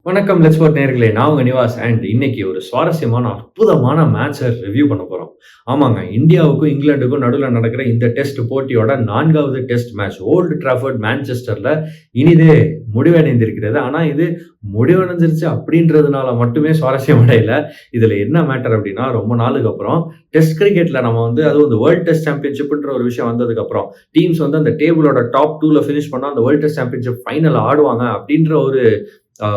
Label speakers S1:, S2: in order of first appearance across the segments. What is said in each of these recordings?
S1: வணக்கம் let's sport நேயர்களே, நான் உங்க நிவாஸ் அண்ட் இன்னைக்கு ஒரு சுவாரஸ்யமான அற்புதமான மேட்சை ரிவ்யூ பண்ண போறோம். ஆமாங்க, இந்தியாவுக்கும் இங்கிலாந்துக்கும் நடுவில் நடக்கிற இந்த டெஸ்ட் போட்டியோட 4வது டெஸ்ட் மேட்ச் ஓல்டு டிராஃபர்ட் மான்செஸ்டர்ல இனிதே முடிவடைந்திருக்கிறது. ஆனா இது முடிவடைஞ்சிருச்சு அப்படின்றதுனால மட்டுமே சுவாரஸ்யம் அடையல. இதுல என்ன மேட்டர் அப்படின்னா, ரொம்ப நாளுக்கு அப்புறம் டெஸ்ட் கிரிக்கெட்ல நம்ம அதுவும் இந்த வேர்ல்டு டெஸ்ட் சாம்பியன்ஷிப்ன்ற ஒரு விஷயம் வந்ததுக்கு அப்புறம் டீம்ஸ் அந்த டேபிளோட டாப் 2ல ஃபினிஷ் பண்ணா அந்த வேர்ல்டு டெஸ்ட் சாம்பியன்ஷிப் ஃபைனல் ஆடுவாங்க அப்படின்ற ஒரு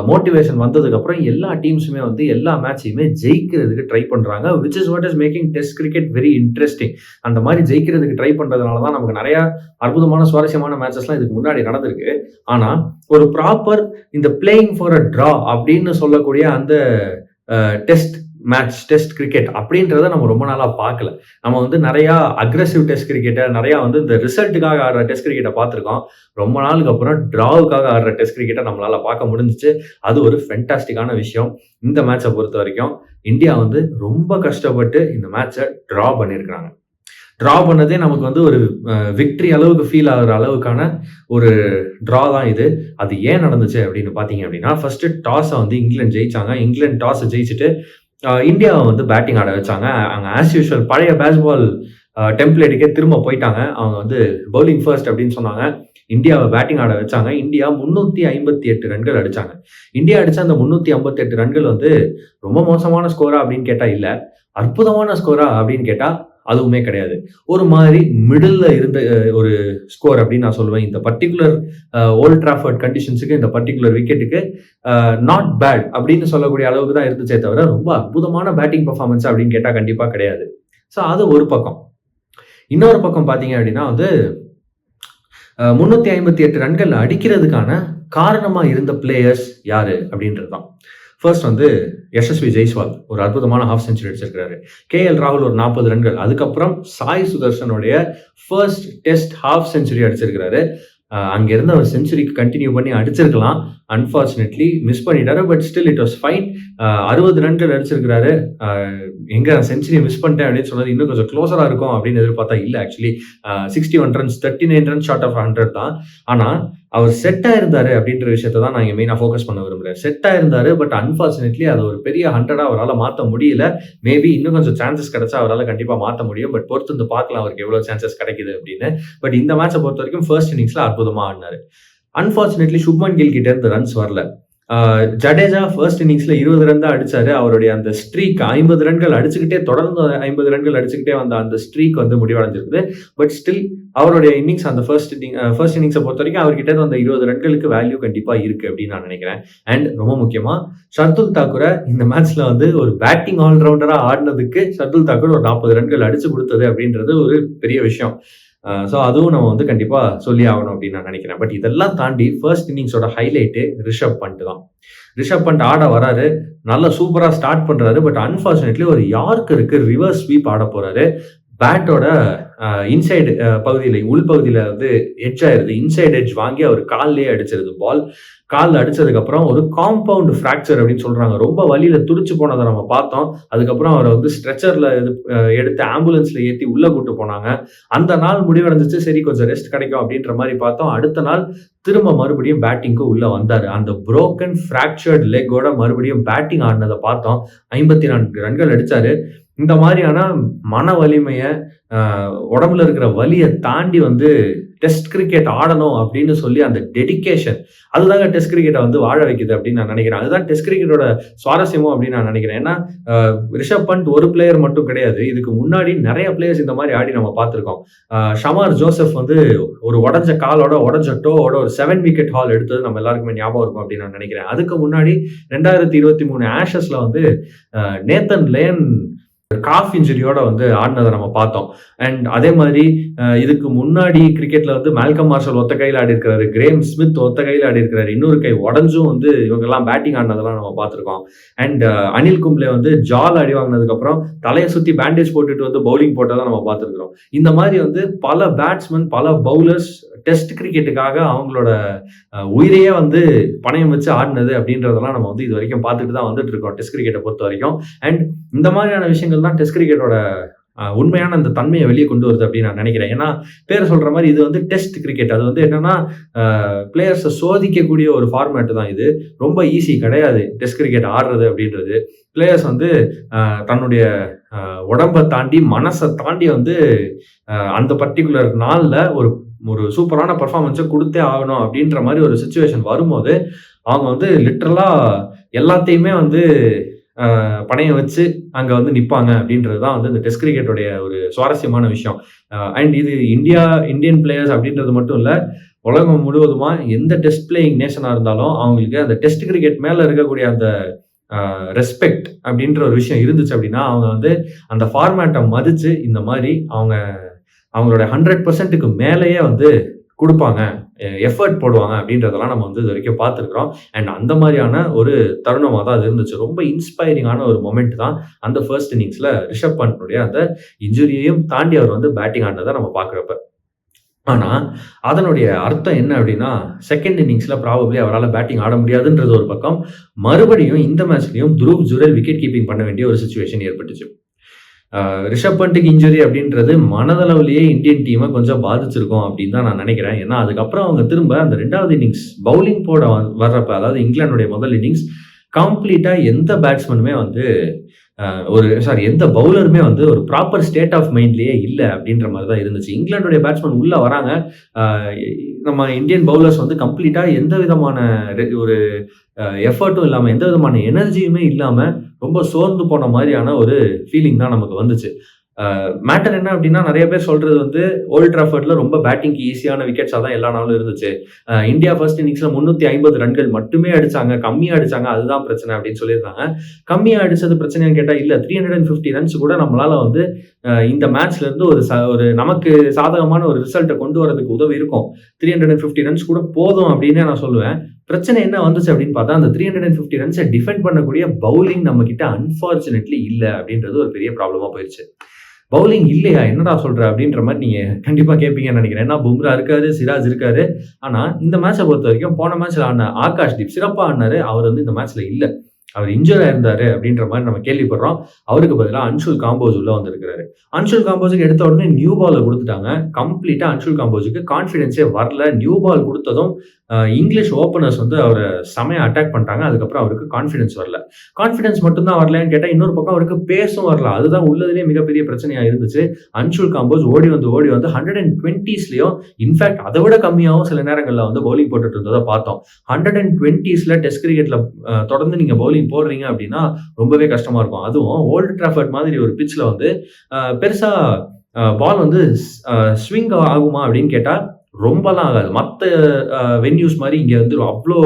S1: மோட்டிவேஷன் வந்ததுக்கு அப்புறம் எல்லா டீம்ஸுமே எல்லா மேட்சையுமே ஜெயிக்கிறதுக்கு ட்ரை பண்றாங்க. Which is what is making test cricket very interesting. அந்த மாதிரி ஜெயிக்கிறதுக்கு ட்ரை பண்றதுனால தான் நமக்கு நிறைய அற்புதமான சுவாரஸ்யமான மேட்சஸ்லாம் இதுக்கு முன்னாடி நடந்திருக்கு. ஆனா ஒரு ப்ராப்பர் இந்த பிளேயிங் ஃபார் அ டிரா அப்படின்னு சொல்லக்கூடிய அந்த டெஸ்ட் மேட்ச் டெஸ்ட் கிரிக்கெட் அப்படின்றத நம்ம ரொம்ப நாளா பார்க்கல. நம்ம நிறைய அக்ரெசிவ் டெஸ்ட் கிரிக்கெட்டை நிறைய இந்த ரிசல்ட்டுக்காக ஆடுற டெஸ்ட் கிரிக்கெட்டை பார்த்துருக்கோம். ரொம்ப நாளுக்கு அப்புறம் டிராவுக்காக ஆடுற டெஸ்ட் கிரிக்கெட்டை நம்மளால பார்க்க முடிஞ்சிச்சு. அது ஒரு ஃபென்டாஸ்டிக்கான விஷயம். இந்த மேட்சை பொறுத்த வரைக்கும் இந்தியா ரொம்ப கஷ்டப்பட்டு இந்த மேட்சை டிரா பண்ணியிருக்கிறாங்க. டிரா பண்ணதே நமக்கு ஒரு விக்டரி அளவுக்கு ஃபீல் ஆகுற அளவுக்கான ஒரு டிரா தான் இது. அது ஏன் நடந்துச்சு அப்படின்னு பார்த்தீங்க அப்படின்னா, ஃபர்ஸ்ட் டாஸை இங்கிலாந்து ஜெயிச்சாங்க. இங்கிலாந்து டாஸை ஜெயிச்சுட்டு இந்தியாவை பேட்டிங் ஆட வச்சாங்க. அங்கே ஆஸ் யூஷுவல் பழைய பேஸ்பால் டெம்ப்ளேட்டுக்கே திரும்ப போயிட்டாங்க. அவங்க பவுலிங் ஃபர்ஸ்ட் அப்படின்னு சொன்னாங்க. இந்தியாவை பேட்டிங் ஆட வச்சாங்க. இந்தியா 358 ரன்கள் அடிச்சாங்க. இந்தியா அடிச்ச அந்த 358 ரன்கள் ரொம்ப மோசமான ஸ்கோரா அப்படின்னு கேட்டா இல்ல, அற்புதமான ஸ்கோரா அப்படின்னு கேட்டா அதுவுமே கிடையாது. ஒரு மாதிரி மிடில் இருந்த ஒரு ஸ்கோர் அப்படின்னு நான் சொல்லுவேன். இந்த பர்டிகுலர் ஓல்ட் டிராஃபர்ட் கண்டிஷன்ஸுக்கு இந்த பர்டிகுலர் விக்கெட்டுக்கு நாட் பேட் அப்படின்னு சொல்லக்கூடிய அளவுக்கு தான் இருந்துச்சே தவிர ரொம்ப அற்புதமான பேட்டிங் பர்ஃபார்மன்ஸ் அப்படின்னு கேட்டா கண்டிப்பா கிடையாது. ஸோ அது ஒரு பக்கம். இன்னொரு பக்கம் பார்த்தீங்க அப்படின்னா 358 ரன்கள் அடிக்கிறதுக்கான காரணமா இருந்த பிளேயர்ஸ் யாரு அப்படின்றது தான். ஃபர்ஸ்ட் யசஸ்வி ஜெய்ஸ்வால் ஒரு அற்புதமான ஹாஃப் செஞ்சுரி அடிச்சிருக்காரு. KL ராகுல் ஒரு 40 ரன்கள். அதுக்கப்புறம் சாய் சுதர்ஷனுடைய ஃபர்ஸ்ட் டெஸ்ட் ஹாஃப் செஞ்சுரி அடிச்சிருக்காரு. அங்கிருந்து அவர் செஞ்சுரிக்கு கண்டினியூ பண்ணி அடிச்சிருக்கலாம். அன்பார்ச்சுனேட்லி மிஸ் பண்ணிட்டாரு. But still it was fine. 60 ரன்கள் அடிச்சிருக்கிறாரு. எங்க செஞ்சுரி மிஸ் பண்ணிட்டேன் அப்படின்னு சொன்னது இன்னும் கொஞ்சம் க்ளோஸரா இருக்கும் அப்படின்னு எதிர்பார்த்தா இல்ல. Actually 61 runs 39 runs short of 100 தான். ஆனா அவர் செட் ஆயிருந்தாரு அப்படின்ற விஷயத்த தான் நான் இங்க மெயினா ஃபோக்கஸ் பண்ண விரும்புறேன். செட் ஆயிருந்தாரு. பட் அன்பார்ச்சுனேட்லி அது ஒரு பெரிய 100 அவரால் மாற்ற முடியல. மேபி இன்னும் கொஞ்சம் சான்சஸ் கிடைச்சா அவரால் கண்டிப்பா மாற்ற முடியும். பட் பொறுத்து பார்க்கலாம் அவருக்கு எவ்வளவு சான்சஸ் கிடைக்குது அப்படின்னு. பட் இந்த மேட்சை பொறுத்த வரைக்கும் ஃபர்ஸ்ட் இன்னிங்ஸ்ல அற்புதமா ஆடினாரு. அன்பார்ச்சுனேட்லி சுப்மன் கில் கிட்ட இருந்து ரன்ஸ் வரல. ஜடேஜா ஃபர்ஸ்ட் இன்னிங்ஸ்ல 20 ரன் தான் அடிச்சாரு. அவருடைய அந்த ஸ்ட்ரீக் 50 ரன்கள் அடிச்சுக்கிட்டே தொடர்ந்து 50 ரன்கள் அடிச்சுக்கிட்டே வந்த அந்த ஸ்ட்ரீக் முடிவடைஞ்சிருக்குது. பட் ஸ்டில் அவருடைய இன்னிங்ஸ் அந்த ஃபர்ஸ்ட் இன்னிங்ஸை பொறுத்த வரைக்கும் அவர்கிட்ட அந்த 20 ரன்களுக்கு வேல்யூ கண்டிப்பா இருக்கு அப்படின்னு நான் நினைக்கிறேன். அண்ட் ரொம்ப முக்கியமா ஷர்துல் தாக்கூரை இந்த மேட்ச்ல ஒரு பேட்டிங் ஆல்ரவுண்டரா ஆடினதுக்கு ஷர்துல் தாக்கூர் ஒரு 40 ரன்கள் அடிச்சு கொடுத்தது அப்படின்றது ஒரு பெரிய விஷயம். ஸோ அதுவும் நம்ம கண்டிப்பா சொல்லி ஆகணும் அப்படின்னு நான் நினைக்கிறேன். பட் இதெல்லாம் தாண்டி ஃபர்ஸ்ட் இன்னிங்ஸோட ஹைலைட்டு ரிஷப் பண்ட் தான். ரிஷப் பண்ட் ஆட வராரு, நல்லா சூப்பரா ஸ்டார்ட் பண்றாரு. பட் அன்பார்ச்சுனேட்லி ஒரு யார்க்கருக்கு ரிவர்ஸ் ஸ்வீப் ஆட போறாரு. பேட்டோட இன்சைடு பகுதியில் உள்பகுதியில எட்ஜ் ஆயிருது. இன்சைடு எட்ஜ் வாங்கி அவர் கால்லேயே அடிச்சிருது. பால் காலில் அடிச்சதுக்கு அப்புறம் ஒரு காம்பவுண்ட் ஃப்ராக்சர் அப்படின்னு சொல்றாங்க. ரொம்ப வலியில துடிச்சு போனதை நம்ம பார்த்தோம். அதுக்கப்புறம் அவரை ஸ்ட்ரெச்சர்ல எடுத்து ஆம்புலன்ஸ்ல ஏற்றி உள்ள கூட்டு போனாங்க. அந்த நாள் முடிவடைஞ்சிச்சு. சரி கொஞ்சம் ரெஸ்ட் கிடைக்கும் அப்படின்ற மாதிரி பார்த்தோம். அடுத்த நாள் திரும்ப மறுபடியும் பேட்டிங்க்கு உள்ள வந்தாரு. அந்த புரோக்கன் ஃப்ராக்சர்ட் லெக்கோட மறுபடியும் பேட்டிங் ஆடினதை பார்த்தோம். 54 ரன்கள் அடிச்சாரு. இந்த மாதிரியான மன வலிமையை உடம்புல இருக்கிற வலியை தாண்டி டெஸ்ட் கிரிக்கெட் ஆடணும் அப்படின்னு சொல்லி அந்த டெடிகேஷன் அதுதாங்க டெஸ்ட் கிரிக்கெட்டை வாழ வைக்குது அப்படின்னு நான் நினைக்கிறேன். அதுதான் டெஸ்ட் கிரிக்கெட்டோட சுவாரஸ்யமும் அப்படின்னு நான் நினைக்கிறேன். ஏன்னா ரிஷப் பண்ட் ஒரு பிளேயர் மட்டும் கிடையாது. இதுக்கு முன்னாடி நிறைய பிளேயர்ஸ் இந்த மாதிரி ஆடி நம்ம பார்த்துருக்கோம். ஷமார் ஜோசப் ஒரு உடஞ்ச காலோட உடஞ்ச டோவோட ஒரு 7 விக்கெட் ஹால் எடுத்தது நம்ம எல்லாருக்குமே ஞாபகம் இருக்கும் அப்படின்னு நான் நினைக்கிறேன். அதுக்கு முன்னாடி 2023 ஆஷஸ்ல நேத்தன் லேன் காஃப் இன்ஜுரியோட ஆடினதை நம்ம பார்த்தோம். அண்ட் அதே மாதிரி இதுக்கு முன்னாடி கிரிக்கெட்ல மால்கம் மார்ஷல் ஒத்த கையில் ஆடி இருக்கிறாரு. கிரேம் ஸ்மித் ஒத்த கையில் ஆடி இருக்கிறாரு. இன்னொரு கை உடஞ்சும் இவங்க எல்லாம் பேட்டிங் ஆடினதெல்லாம் நம்ம பார்த்துருக்கோம். அண்ட் அனில் கும்ப்ளே ஜால் அடி வாங்கினதுக்கு அப்புறம் தலையை சுத்தி பேண்டேஜ் போட்டுட்டு பவுலிங் போட்டதை நம்ம பார்த்துருக்கிறோம். இந்த மாதிரி பல பேட்ஸ்மேன் பல பவுலர்ஸ் டெஸ்ட் கிரிக்கெட்டுக்காக அவங்களோட உயிரையே பணயம் வச்சு ஆடினது அப்படின்றதெல்லாம் நம்ம இது வரைக்கும் பார்த்துட்டு தான் வந்துட்டு இருக்கோம் டெஸ்ட் கிரிக்கெட்டை பொறுத்த வரைக்கும். அண்ட் இந்த மாதிரியான விஷயங்கள் தான் டெஸ்ட் கிரிக்கெட்டோட உண்மையான அந்த தன்மையை வெளியே கொண்டு வருது அப்படின்னு நான் நினைக்கிறேன். ஏன்னா பேர் சொல்ற மாதிரி இது வந்து டெஸ்ட் கிரிக்கெட். அது வந்து என்னன்னா பிளேயர்ஸை சோதிக்கக்கூடிய ஒரு ஃபார்மேட் தான் இது. ரொம்ப ஈஸி கிடையாது டெஸ்ட் கிரிக்கெட் ஆடுறது அப்படின்றது. பிளேயர்ஸ் வந்து தன்னுடைய உடம்பை தாண்டி மனசை தாண்டி வந்து அந்த பர்டிகுலர் நாளில் ஒரு ஒரு சூப்பரான பர்ஃபார்மன்ஸை கொடுத்தே ஆகணும் அப்படின்ற மாதிரி ஒரு சுச்சுவேஷன் வரும்போது அவங்க வந்து லிட்ரலா எல்லாத்தையுமே வந்து பணைய வச்சு அங்க வந்து நிப்பாங்க அப்படின்றது தான் வந்து இந்த டெஸ்ட் கிரிக்கெட்டோடைய ஒரு சுவாரஸ்யமான விஷயம். அண்ட் இது இந்தியன் பிளேயர்ஸ் அப்படின்றது மட்டும் இல்ல, உலகம் முழுவதுமா எந்த டெஸ்ட் பிளேயிங் நேஷனா இருந்தாலும் அவங்களுக்கு அந்த டெஸ்ட் கிரிக்கெட் மேல இருக்கக்கூடிய அந்த ரெஸ்பெக்ட் அப்படின்ற ஒரு விஷயம் இருந்துச்சு அப்படின்னா அவங்க வந்து அந்த ஃபார்மேட்டை மதிச்சு இந்த மாதிரி அவங்களோட 100%க்கு மேலேயே வந்து கொடுப்பாங்க, எஃபர்ட் போடுவாங்க அப்படின்றதெல்லாம் நம்ம வந்து இது வரைக்கும் பார்த்துருக்குறோம். அண்ட் அந்த மாதிரியான ஒரு தருணமாக தான் அது இருந்துச்சு. ரொம்ப இன்ஸ்பைரிங்கான ஒரு மொமெண்ட் தான் அந்த ஃபர்ஸ்ட் இன்னிங்ஸ்ல ரிஷப் பண்ட்டுடைய அந்த இன்ஜுரியையும் தாண்டி அவர் வந்து பேட்டிங் ஆடினதை நம்ம பார்க்குறப்ப. ஆனா அதனுடைய அர்த்தம் என்ன அப்படின்னா, செகண்ட் இன்னிங்ஸ்ல ப்ராபப்ளி அவரால் பேட்டிங் ஆட முடியாதுன்றது ஒரு பக்கம். மறுபடியும் இந்த மேட்ச்லயும் துருவ் ஜுரேல் விக்கெட் கீப்பிங் பண்ண வேண்டிய ஒரு சுச்சுவேஷன் ஏற்பட்டுச்சு. ரிஷப் பண்ட்டுக்கு இன்ஜுரி அப்படின்றது மனதளவுலேயே இந்தியன் டீமை கொஞ்சம் பாதிச்சிருக்கும் அப்படின்னு தான் நான் நினைக்கிறேன். ஏன்னா அதுக்கப்புறம் அவங்க திரும்ப அந்த 2வது இன்னிங்ஸ் பவுலிங் போட வர்றப்ப, அதாவது இங்கிலாந்துடைய முதல் இன்னிங்ஸ் கம்ப்ளீட்டா எந்த பேட்ஸ்மேனுமே வந்து எந்த பவுலருமே வந்து ஒரு ப்ராப்பர் ஸ்டேட் ஆஃப் மைண்ட்லயே இல்லை அப்படின்ற மாதிரி தான் இருந்துச்சு. இங்கிலாந்துடைய பேட்ஸ்மேன் உள்ள வராங்க, நம்ம இந்தியன் பவுலர்ஸ் வந்து கம்ப்ளீட்டா எந்த விதமான ஒரு எஃபர்ட்டும் இல்லாம, எந்த விதமான எனர்ஜியுமே இல்லாம ரொம்ப சோர்ந்து போன மாதிரியான ஒரு ஃபீலிங் தான் நமக்கு வந்துச்சு. மேட்டர் என்ன அப்படின்னா, நிறைய பேர் சொல்றது வந்து ஓல்ட் ட்ராஃபர்ட்ல ரொம்ப பேட்டிங்க்கு ஈஸியான விக்கெட்ஸா தான் எல்லா நாளும் இருந்துச்சு. இந்தியா ஃபர்ஸ்ட் இன்னிங்ஸ்ல 350 ரன்கள் மட்டுமே அடிச்சாங்க, கம்மியா அடிச்சாங்க, அதுதான் பிரச்சனை அப்படின்னு சொல்லியிருந்தாங்க. கம்மியா அடிச்சது பிரச்சனைன்னு கேட்டா இல்ல, 350 ரன்ஸ் கூட நம்மளால வந்து இந்த மேட்ச்ல இருந்து ஒரு நமக்கு சாதகமான ஒரு ரிசல்ட்டை கொண்டு வரதுக்கு உதவி இருக்கும். 350 ரன்ஸ் கூட போதும் அப்படின்னு நான் சொல்லுவேன். பிரச்சனை என்ன வந்துச்சு அப்படின்னு பார்த்தா, அந்த 350 ரன்ஸை டிஃபெண்ட் பண்ணக்கூடிய பவுலிங் நம்ம கிட்ட அன்பார்ச்சுனேட்லி இல்லை அப்படின்றது ஒரு பெரிய ப்ராப்ளமா போயிடுச்சு. பவுலிங் இல்லையா, என்னடா சொல்ற அப்படின்ற மாதிரி நீங்க கண்டிப்பா கேட்பீங்கன்னு நினைக்கிறேன். ஏன்னா பும்ரா இருக்காரு, சிராஜ் இருக்காரு. ஆனா இந்த மேட்சை பொறுத்த வரைக்கும் போன மேட்ச்ல ஆடின ஆகாஷ்தீப் சிறப்பா ஆடினாரு. அவர் வந்து இந்த மேட்ச்ல இல்ல, அவர் இன்ஜூர் ஆயிருந்தாரு அப்படின்ற மாதிரி நம்ம கேள்விப்படுறோம். அவருக்கு பதிலாக அன்ஷுல் காம்போஸ் உள்ள வந்திருக்கிறாரு. அன்ஷுல் காம்போஸுக்கு எடுத்த உடனே நியூ பாலை கொடுத்துட்டாங்க. கம்ப்ளீட்டா அன்ஷுல் காம்போஸுக்கு கான்ஃபிடன்ஸே வரல. நியூ பால் கொடுத்ததும் இங்கிலீஷ் ஓப்பனர்ஸ் வந்து அவரை செமையா அட்டாக் பண்ணிட்டாங்க. அதுக்கப்புறம் அவருக்கு கான்ஃபிடன்ஸ் வரல. கான்ஃபிடன்ஸ் மட்டும்தான் வரலன்னு கேட்டால் இன்னொரு பக்கம் அவருக்கு பேசும் வரல. அதுதான் உள்ளதுலேயே மிகப்பெரிய பிரச்சனையா இருந்துச்சு. அன்ஷுல் காம்போஸ் ஓடி வந்து 120ஸ்லயும், இன்ஃபேக்ட் அதை விட கம்மியாகவும் சில நேரங்களில் வந்து பவுலிங் போட்டுட்டு இருந்ததை பார்த்தோம். 120ஸ்ல டெஸ்ட் கிரிக்கெட்ல தொடர்ந்து நீங்க பவுலிங் போடுறீங்க அப்படின்னா ரொம்பவே கஷ்டமா இருக்கும். அதுவும் ஓல்ட் ட்ராஃபர்ட் மாதிரி ஒரு பிட்ச்ல வந்து பெருசா பால் வந்து ஸ்விங் ஆகுமா அப்படின்னு கேட்டா ரொம்பலாம் ஆகாது. மற்ற வென்யூஸ் மாதிரி இங்க வந்து அவ்வளோ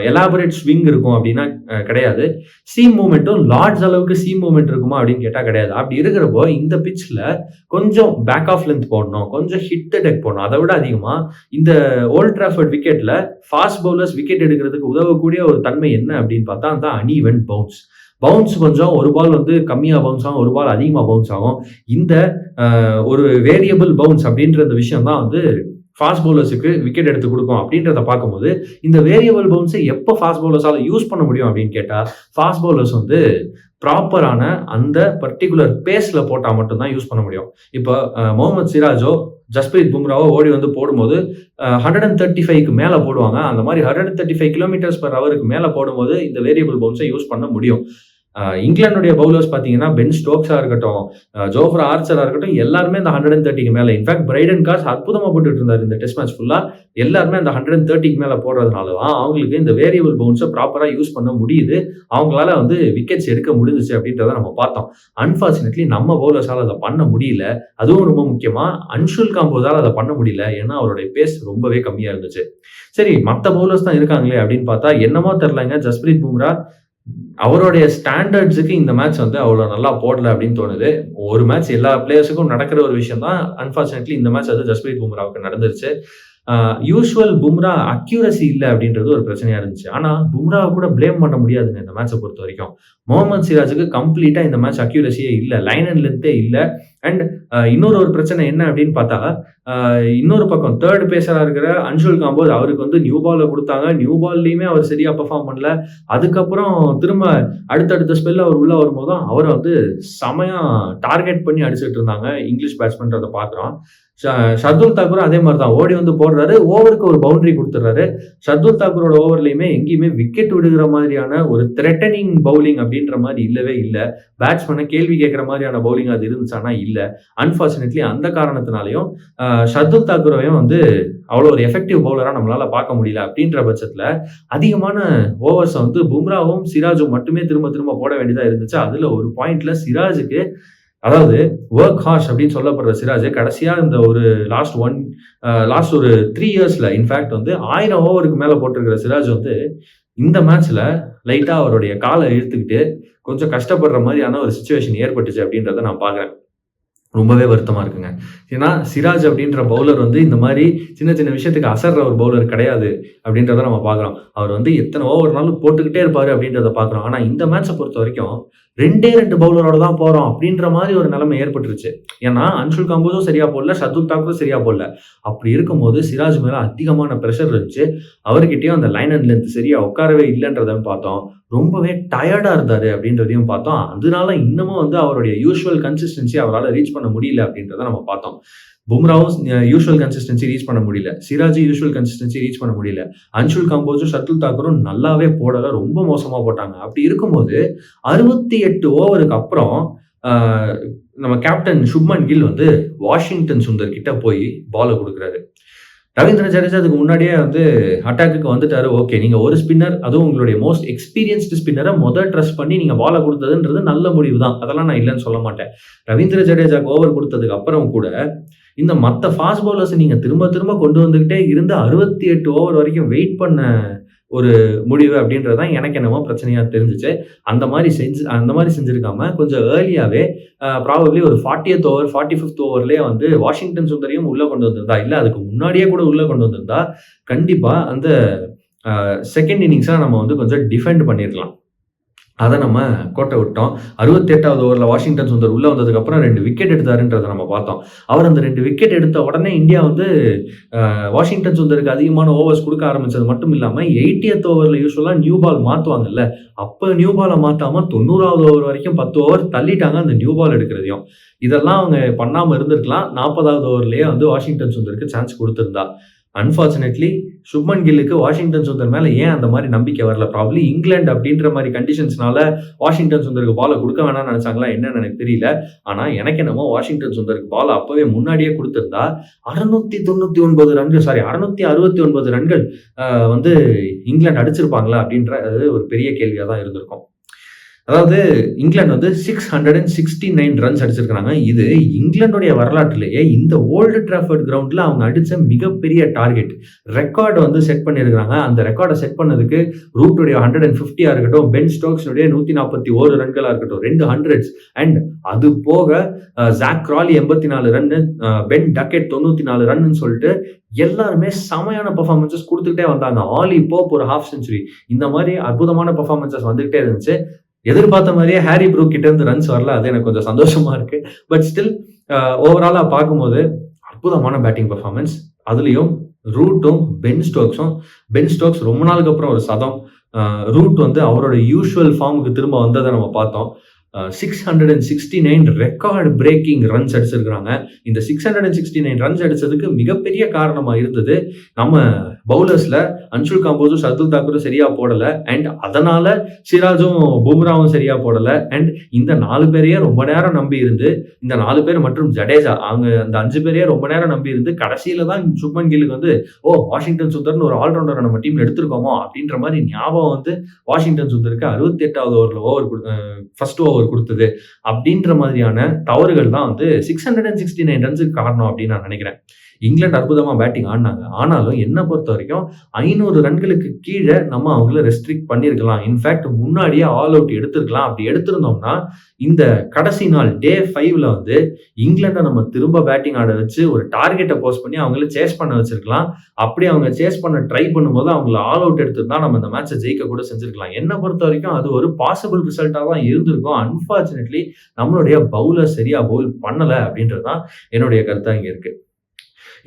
S1: எலாபரேட் ஸ்விங் இருக்கும் அப்படின்னா கிடையாது. சீம் மூவ்மெண்ட்டும் லார்ஜ் அளவுக்கு சீம் மூவ்மெண்ட் இருக்குமா அப்படின்னு கேட்டா கிடையாது. அப்படி இருக்கிறப்போ இந்த பிட்ச்ல கொஞ்சம் பேக் ஆஃப் லென்த் போடணும், கொஞ்சம் ஹிட் அட்டாக் போடணும். அதை விட அதிகமா இந்த ஓல்ட் ட்ராஃபர்ட் விக்கெட்ல ஃபாஸ்ட் பவுலர்ஸ் விக்கெட் எடுக்கிறதுக்கு உதவக்கூடிய ஒரு தன்மை என்ன அப்படின்னு பார்த்தா அந்த அன்ஈவன் பவுன்ஸ் கொஞ்சம் ஒரு பால் வந்து கம்மியாக பவுன்ஸ் ஆகும், ஒரு பால் அதிகமாக பவுன்ஸ் ஆகும். இந்த ஒரு வேரியபிள் பவுன்ஸ் அப்படின்ற இந்த விஷயம் தான் வந்து ஃபாஸ்ட் பவுலர்ஸுக்கு விக்கெட் எடுத்து கொடுக்கும் அப்படின்றத பார்க்கும்போது, இந்த வேரியபிள் பவுன்ஸை எப்போ ஃபாஸ்ட் பவுலர்ஸால் யூஸ் பண்ண முடியும் அப்படின்னு கேட்டால், ஃபாஸ்ட் பவுலர்ஸ் வந்து ப்ராப்பரான அந்த பர்டிகுலர் பேஸில் போட்டால் மட்டும்தான் யூஸ் பண்ண முடியும். இப்போ முகமது சிராஜோ ஜஸ்பிரீத் பும்ராவோ ஓடி வந்து போடும்போது 135க்கு மேலே போடுவாங்க. அந்த மாதிரி 135 km/h மேலே போடும்போது இந்த வேரியபிள் பவுன்ஸை யூஸ் பண்ண முடியும். இங்கிலாந்துடைய பவுலர்ஸ் பார்த்தீங்கன்னா பென் ஸ்டோக்ஸா இருக்கட்டும், ஜோஃப்ரா ஆர்ச்சரா இருக்கட்டும், எல்லாருமே அந்த 130க்கு மேலே, இன்ஃபேக்ட் பிரைடன் கார்ஸ் அற்புதமாக போட்டுட்டு இருந்தார் இந்த டெஸ்ட் மேட்ச் ஃபுல்லா. எல்லாருமே அந்த 130க்கு மேலே போடுறதுனால தான் அவங்களுக்கு இந்த வேரியபிள் பவுன்ஸை ப்ராப்பராக யூஸ் பண்ண முடியுது. அவங்களால வந்து விக்கெட்ஸ் எடுக்க முடிஞ்சிச்சு அப்படின்றத நம்ம பார்த்தோம். அன்பார்ச்சுனேட்லி நம்ம பவுலர்ஸால் அதை பண்ண முடியல. அதுவும் ரொம்ப முக்கியமா அன்ஷுல் காம்போஸால் அதை பண்ண முடியல. ஏன்னா அவருடைய பேஸ் ரொம்பவே கம்மியா இருந்துச்சு. சரி, மற்ற பவுலர்ஸ் தான் இருக்காங்களே அப்படின்னு பார்த்தா என்னமோ தெரியலங்க, ஜஸ்பிரீத் பும்ரா அவருடைய ஸ்டாண்டர்ட்ஸுக்கு இந்த மேட்ச் வந்து அவ்வளோ நல்லா போடல அப்படின்னு தோணுது. ஒரு மேட்ச் எல்லா பிளேயர்ஸுக்கும் நடக்கிற ஒரு விஷயம் தான். அன்பார்ச்சுனேட்லி இந்த மேட்ச் வந்து ஜஸ்பிரீத் பும்ராவுக்கு நடந்துருச்சு. யூஸ்வல் பும்ரா அக்யூரசி இல்லை அப்படின்றது ஒரு பிரச்சனையா இருந்துச்சு. ஆனா பும்ராவை கூட பிளேம் பண்ண முடியாதுங்க இந்த மேட்சை பொறுத்த வரைக்கும். முகமது சிராஜுக்கு கம்ப்ளீட்டா இந்த மேட்ச் அக்யூரசியே இல்லை, லைன் அண்ட் லென்த்தே இல்லை. அண்ட் இன்னொரு ஒரு பிரச்சனை என்ன அப்படின்னு பார்த்தா, இன்னொரு பக்கம் தேர்ட் பேசரா இருக்கிற அன்ஷுல் காம்போஸ் அவருக்கு வந்து நியூ பால்ல குடுத்தாங்க. நியூ பால்லயுமே அவர் சரியா பெர்ஃபார்ம் பண்ணல. அதுக்கப்புறம் திரும்ப அடுத்தடுத்த ஸ்பெல்ல அவர் உள்ள வரும்போதும் அவர வந்து செமையா டார்கெட் பண்ணி அடிச்சுட்டு இருந்தாங்க. இங்கிலீஷ் பேட்ஸ்மேன்றத பார்க்குறோம். ஷர்துல் தாக்கூரும் அதே மாரி தான். ஓடி வந்து போடுறாரு. ஓவருக்கு ஒரு பவுண்டரி குடுத்துடுறாரு. ஷர்துல் தாக்கூரோட ஓவர்லயுமே எங்கேயுமே விக்கெட் விடுகிற மாதிரியான ஒரு த்ரெட்டனிங் பவுலிங் அப்படின்ற மாரி இல்லவே இல்ல. பேட்ஸ்மேன கேள்வி கேட்கிற மாதிரியான பவுலிங் அது இருந்துச்சான்னா இல்ல. அன்பார்ச்சுனேட்லி அந்த காரணத்தினாலயும் ஷர்துல் தாக்கூரையும் வந்து அவ்வளோ ஒரு எஃபெக்டிவ் பவுலரா நம்மளால பார்க்க முடியல. அப்படின்ற பட்சத்துல அதிகமான ஓவர்ஸ வந்து பும்ராவும், சிராஜும் மட்டுமே திரும்ப திரும்ப போட வேண்டியதா இருந்துச்சு. அதுல ஒரு பாயிண்ட்ல சிராஜுக்கு அதாவது வொர்க் ஹார்ஷ் அப்படின்னு சொல்லப்படுற சிராஜ் கடைசியா இந்த ஒரு லாஸ்ட் ஒரு 3 இயர்ஸ்ல இன்ஃபேக்ட் வந்து 1000 ஓவருக்கு மேல போட்டிருக்கிற சிராஜ் வந்து இந்த மேட்ச்ல லைட்டா அவருடைய காலை இழுத்துக்கிட்டு கொஞ்சம் கஷ்டப்படுற மாதிரியான ஒரு சிச்சுவேஷன் ஏற்பட்டுச்சு அப்படின்றத நான் பார்க்குறேன். ரொம்பவே வருத்தமா இருக்குங்க. ஏன்னா சிராஜ் அப்படின்ற பவுலர் வந்து இந்த மாதிரி சின்ன சின்ன விஷயத்துக்கு அசர்ற ஒரு பவுலர் கிடையாது அப்படின்றத நம்ம பார்க்குறோம். அவர் வந்து எத்தனை ஓவர்னாலும் போட்டுக்கிட்டே இருப்பாரு அப்படின்றத பார்க்குறோம். ஆனா இந்த மேட்சை பொறுத்த வரைக்கும் 2 பவுலரோட தான் போறோம் அப்படின்ற மாதிரி ஒரு நிலைமை ஏற்பட்டுருச்சு. ஏன்னா அன்ஷுல் காம்போஸும் சரியா போடல, ஷர்துல் தாக்கூரும் சரியா போடல. அப்படி இருக்கும்போது சிராஜ் மேல அதிகமான பிரஷர் இருந்துச்சு. அவர்கிட்டயும் அந்த லைன் அண்ட் லென்த் சரியா உட்காரவே இல்லைன்றத பார்த்தோம். ரொம்பவே டயர்டா இருந்தாரு அப்படின்றதையும் பார்த்தோம். அதனால இன்னமும் வந்து அவருடைய யூசுவல் கன்சிஸ்டன்சி அவரால் ரீச் பண்ண முடியல அப்படின்றத நம்ம பார்த்தோம். பும்ராவும் யூசுவல் கன்சிஸ்டன்சி ரீச் பண்ண முடியல. சிராஜ் யூசுவல் கன்சிஸ்டன்சி ரீச் பண்ண முடியல. அன்ஷுல் காம்போஸும் ஷர்துல் தாக்கூரும் நல்லாவே போடல. ரொம்ப மோசமா போட்டாங்க. அப்படி இருக்கும்போது 68 ஓவருக்கு அப்புறம் நம்ம கேப்டன் சுப்மன் கில் வந்து வாஷிங்டன் சுந்தர் கிட்ட போய் பால கொடுக்குறாரு. ரவீந்திர ஜடேஜா அதுக்கு முன்னாடியே வந்து அட்டாக்கு வந்துட்டாரு. ஓகே, நீங்க ஒரு ஸ்பின்னர், அதுவும் உங்களுடைய மோஸ்ட் எக்ஸ்பீரியன்ஸ்டு ஸ்பின்னரை ட்ரஸ்ட் பண்ணி நீங்க பால கொடுத்ததுன்றது நல்ல முடிவு தான். அதெல்லாம் நான் இல்லைன்னு சொல்ல மாட்டேன். ரவீந்திர ஜடேஜாக்கு ஓவர் கொடுத்ததுக்கு அப்புறம் கூட இந்த மற்ற ஃபாஸ்ட் பவுலர்ஸ் நீங்க திரும்ப திரும்ப கொண்டு வந்துகிட்டே இருந்து 68 ஓவர் வரைக்கும் வெயிட் பண்ண ஒரு முடிவு அப்படின்றதான் எனக்கு என்னமோ பிரச்சனையா தெரிஞ்சுச்சு. அந்த மாதிரி செஞ்சிருக்காம கொஞ்சம் ஏர்லியாவே ப்ராபப்ளி ஒரு 40th ஓவர் 45th ஓவர்லயே வந்து வாஷிங்டன் சுந்தரையும் உள்ள கொண்டு வந்திருந்தா, இல்ல அதுக்கு முன்னாடியே கூட உள்ள கொண்டு வந்திருந்தா கண்டிப்பா அந்த செகண்ட் இன்னிங்ஸா நம்ம வந்து கொஞ்சம் டிஃபெண்ட் பண்ணிருக்கலாம். அதை நம்ம கோட்டை விட்டோம். 68வது ஓவர்ல வாஷிங்டன் சுந்தர் உள்ள வந்ததுக்கு அப்புறம் 2 விக்கெட் எடுத்தாருன்றதை நம்ம பார்த்தோம். அவர் அந்த 2 விக்கெட் எடுத்த உடனே இந்தியா வந்து வாஷிங்டன் சுந்தருக்கு அதிகமான ஓவர்ஸ் கொடுக்க ஆரம்பிச்சது மட்டும் இல்லாம 80th ஓவர்ல யூஸ்வலா நியூ பால் மாத்துவாங்கல்ல, அப்ப நியூ பாலை மாத்தாம 90வது ஓவர் வரைக்கும் 10 ஓவர் தள்ளிட்டாங்க அந்த நியூ பால் எடுக்கிறதையும். இதெல்லாம் அவங்க பண்ணாம இருந்திருக்கலாம். 40வது ஓவர்லயே வந்து வாஷிங்டன் சுந்தருக்கு சான்ஸ் கொடுத்திருந்தா. அன்பார்ச்சுனேட்லி சுப்மன் கில்லுக்கு வாஷிங்டன் சுந்தர் மேல ஏன் அந்த மாதிரி நம்பிக்கை வரல? ப்ராப்ளி இங்கிலாந்து அப்படின்ற மாதிரி கண்டிஷன்ஸ்னால வாஷிங்டன் சுந்தருக்கு பாலை கொடுக்க வேணாம்னு நினைச்சாங்களா என்னன்னு எனக்கு தெரியல. ஆனா எனக்கு என்னமோ வாஷிங்டன் சுந்தருக்கு பால் அப்பவே முன்னாடியே கொடுத்திருந்தா 669 ரன்கள் 669 ரன்கள் வந்து இங்கிலாந்து அடிச்சிருப்பாங்களா அப்படின்றது ஒரு பெரிய கேள்வியா தான் இருந்திருக்கும். அதாவது இங்கிலாந்து வந்து 669 ரன்ஸ் அடிச்சிருக்காங்க. இது இங்கிலாந்துடைய வரலாற்றிலேயே இந்த ஓல்டு டிராஃபர்ட் கிரவுண்ட்ல அவங்க அடிச்ச மிகப்பெரிய டார்கெட் ரெக்கார்டு வந்து செட் பண்ணியிருக்காங்க. அந்த ரெக்கார்டை செட் பண்ணதுக்கு ரூட்டுடைய 150 இருக்கட்டும், பென் ஸ்டோக்ஸுடைய 141 ரன்களா இருக்கட்டும், 2 ஹண்ட்ரட்ஸ் அண்ட் அது போக ஜாக் கிராலி 84 ரன்னு, பென் டக்கெட் 94 ரன்னு சொல்லிட்டு எல்லாருமே செமையான பெர்ஃபார்மன்சஸ் கொடுத்துக்கிட்டே வந்தாங்க. ஆலி போப் ஒரு ஹாஃப் செஞ்சுரி, இந்த மாதிரி அற்புதமான பெர்ஃபார்மன்சஸ் வந்துகிட்டே இருந்துச்சு. எதிர்பார்த்த மாதிரியே ஹாரி ப்ரூக் கிட்ட இருந்து ரன்ஸ் வரல. அது எனக்கு கொஞ்சம் சந்தோஷமா இருக்கு. பட் ஸ்டில் ஓவராலா பார்க்கும்போது அற்புதமான பேட்டிங் பெர்ஃபார்மன்ஸ். அதுலயும் ரூட்டும் பென் ஸ்டோக்ஸ் ரொம்ப நாளுக்கு அப்புறம் ஒரு சதம். ரூட் வந்து அவரோட யூசுவல் ஃபார்முக்கு திரும்ப வந்ததை நம்ம பார்த்தோம். 669 ரெக்கார்டு பிரேக்கிங் ரன்ஸ் அடிச்சிருக்காங்க. இந்த 669 ரன்ஸ் அடிச்சதுக்கு மிகப்பெரிய காரணமா இருந்தது நம்ம பவுலர்ஸ்ல அன்ஷுல் காம்போஸும் ஷர்துல் தாக்கூரும் சரியா போடல. அண்ட் அதனால சிராஜும் பும்ராவும் சரியா போடல. அண்ட் இந்த 4 பேரையே ரொம்ப நேரம் நம்பி இருந்து, இந்த 4 பேர் மற்றும் ஜடேஜா அவங்க அந்த 5 பேரையே ரொம்ப நேரம் நம்பி இருந்து கடைசியில தான் சுப்மன் கில்லுக்கு வந்து வாஷிங்டன் சுந்தர்னு ஒரு ஆல்ரவுண்டரை நம்ம டீம்ல எடுத்திருக்கோமோ அப்படின்ற மாதிரி ஞாபகம் வந்து வாஷிங்டன் சுந்தருக்கு 68வது ஓவர்ல ஃபர்ஸ்ட் ஓவர் கொடுத்தது அப்படின்ற மாதிரியான தவறுகள் தான் வந்து 669 ரன்ஸுக்கு காரணம் அப்படின்னு நான் நினைக்கிறேன். இங்கிலாந்து அற்புதமா பேட்டிங் ஆடினாங்க. ஆனாலும் என்ன பொறுத்த வரைக்கும் 500 ரன்களுக்கு கீழே நம்ம அவங்கள ரெஸ்ட்ரிக்ட் பண்ணியிருக்கலாம். இன்ஃபேக்ட் முன்னாடியே ஆல் அவுட் எடுத்திருக்கலாம். அப்படி எடுத்திருந்தோம்னா இந்த கடைசி நாள் டே 5ல வந்து இங்கிலாண்டை நம்ம திரும்ப பேட்டிங் ஆட வச்சு ஒரு டார்கெட்டை போஸ்ட் பண்ணி அவங்கள சேஸ் பண்ண வச்சிருக்கலாம். அப்படி அவங்க சேஸ் பண்ண ட்ரை பண்ணும்போது அவங்கள ஆல் அவுட் எடுத்திருந்தா நம்ம இந்த மேட்சை ஜெயிக்க கூட செஞ்சிருக்கலாம். என்ன பொறுத்த வரைக்கும் அது ஒரு பாசிபிள் ரிசல்ட்டா தான் இருந்திருக்கும். அன்பார்ச்சுனேட்லி நம்மளுடைய பவுலர் சரியா பவுல் பண்ணல அப்படின்றது தான் என்னுடைய கருத்தா இங்க இருக்கு.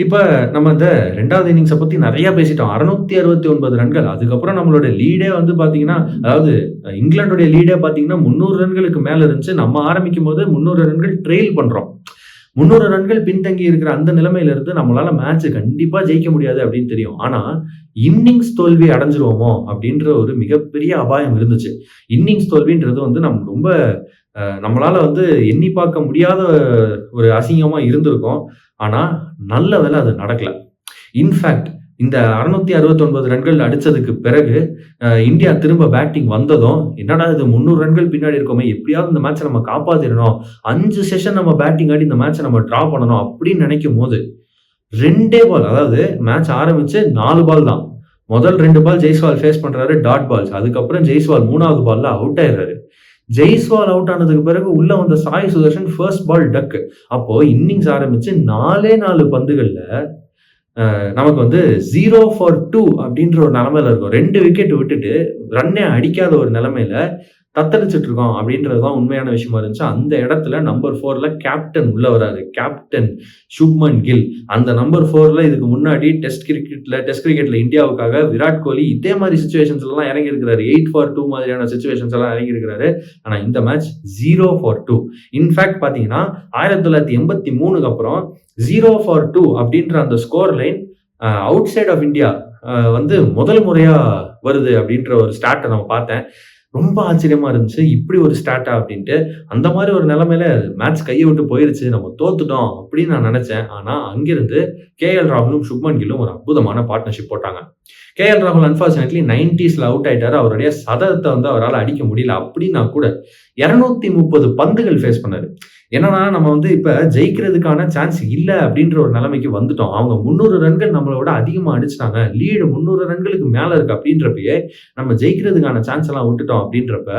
S1: இப்ப நம்ம இந்த 2வது இன்னிங்ஸை பத்தி நிறைய பேசிட்டோம். 669 ரன்கள். அதுக்கப்புறம் நம்மளோட லீடே வந்து பாத்தீங்கன்னா, அதாவது இங்கிலாந்துடைய லீடே பாத்தீங்கன்னா 300 ரன்களுக்கு மேல இருந்துச்சு. நம்ம ஆரம்பிக்கும் போது 300 ரன்கள் ட்ரெயில் பண்றோம். 300 ரன்கள் பின்தங்கி இருக்கிற அந்த நிலைமையில இருந்து நம்மளால மேட்ச் கண்டிப்பா ஜெயிக்க முடியாது அப்படின்னு தெரியும். ஆனா இன்னிங்ஸ் தோல்வி அடைஞ்சிருவோமோ அப்படின்ற ஒரு மிகப்பெரிய அபாயம் இருந்துச்சு. இன்னிங்ஸ் தோல்வின்றது வந்து நம்ம ரொம்ப நம்மளால வந்து எண்ணி பார்க்க முடியாத ஒரு அசிங்கமா இருந்திருக்கும். ஆனா நல்ல வேளை அது நடக்கல. இன்ஃபேக்ட் இந்த 669 ரன்கள் அடிச்சதுக்கு பிறகு இந்தியா திரும்ப பேட்டிங் வந்ததும், என்னடா இது 300 ரன்கள் பின்னாடி இருக்கோமே, எப்படியாவது இந்த மேட்சை நம்ம காப்பாத்திடணும், 5 செஷன் நம்ம பேட்டிங் ஆடி இந்த மேட்சை நம்ம டிரா பண்ணணும் அப்படின்னு நினைக்கும் போது 2 பால், அதாவது மேட்ச் ஆரம்பிச்சு 4 பால் தான். முதல் 2 பால் ஜெய்ஸ்வால் ஃபேஸ் பண்றாரு, டாட் பால்ஸ். அதுக்கப்புறம் ஜெய்ஸ்வால் 3வது பால்ல அவுட் ஆயிடுறாரு. ஜெய்ஸ்வால் அவுட் ஆனதுக்கு பிறகு உள்ள வந்த சாய் சுதர்ஷன் ஃபர்ஸ்ட் பால் டக். அப்போ இன்னிங்ஸ் ஆரம்பிச்சு 4 பந்துகள்ல நமக்கு வந்து 0 for 2 அப்படின்ற ஒரு நிலைமையில இருக்கும். 2 விக்கெட் விட்டுட்டு ரன்னே அடிக்காத ஒரு நிலைமையில தத்தளிச்சுட்டு இருக்கோம் அப்படின்றதுதான் உண்மையான விஷயமா இருந்துச்சு. அந்த இடத்துல நம்பர் 4ல கேப்டன் உள்ள வராரு. கேப்டன் சுப்மன் கில். அந்த நம்பர் 4ல இதுக்கு முன்னாடி டெஸ்ட் கிரிக்கெட்ல இந்தியாவுக்காக விராட் கோலி இதே மாதிரி சிச்சுவேஷன்ஸ் எல்லாம் இறங்கி இருக்கிறாரு. 8 for 2 மாதிரியான சிச்சுவேஷன்ஸ் எல்லாம் இறங்கி இருக்கிறாரு. ஆனா இந்த மேட்ச் 0 for 2. இன்ஃபேக்ட் பாத்தீங்கன்னா 1983க்கு அப்புறம் 0 for 2 அப்படின்ற அந்த score line outside of India வந்து முதல் முறையா வருது அப்படின்ற ஒரு ஸ்டாட்டை நம்ம பார்த்தேன். ரொம்ப ஆச்சரியமா இருந்துச்சு. இப்படி ஒரு ஸ்டார்ட்டா அப்படின்ட்டு. அந்த மாதிரி ஒரு நிலைமையில மேட்ச் கையை விட்டு போயிருச்சு, நம்ம தோத்துட்டோம் அப்படின்னு நான் நினைச்சேன். ஆனா அங்கிருந்து KL ராகுலும் சுப்மன் கில்லும் ஒரு அற்புதமான பார்ட்னர்ஷிப் போட்டாங்க. KL ராகுல் அன்பார்ச்சுனேட்லி 90ஸ்ல அவுட் ஆயிட்டாரு. அவருடைய சதத்தை வந்து அவரால் அடிக்க முடியல. அப்படின்னா கூட 230 பந்துகள் ஃபேஸ் பண்ணாரு. என்னன்னா நம்ம வந்து இப்ப ஜெயிக்கிறதுக்கான சான்ஸ் இல்ல அப்படின்ற ஒரு நிலைமைக்கு வந்துட்டோம். அவங்க 300 ரன்கள் நம்மளோட அதிகமா அடிச்சிட்டாங்க. லீடு 300 ரன்களுக்கு மேல இருக்கு அப்படின்றப்பயே நம்ம ஜெயிக்கிறதுக்கான சான்ஸ் எல்லாம் விட்டுட்டோம் அப்படின்றப்ப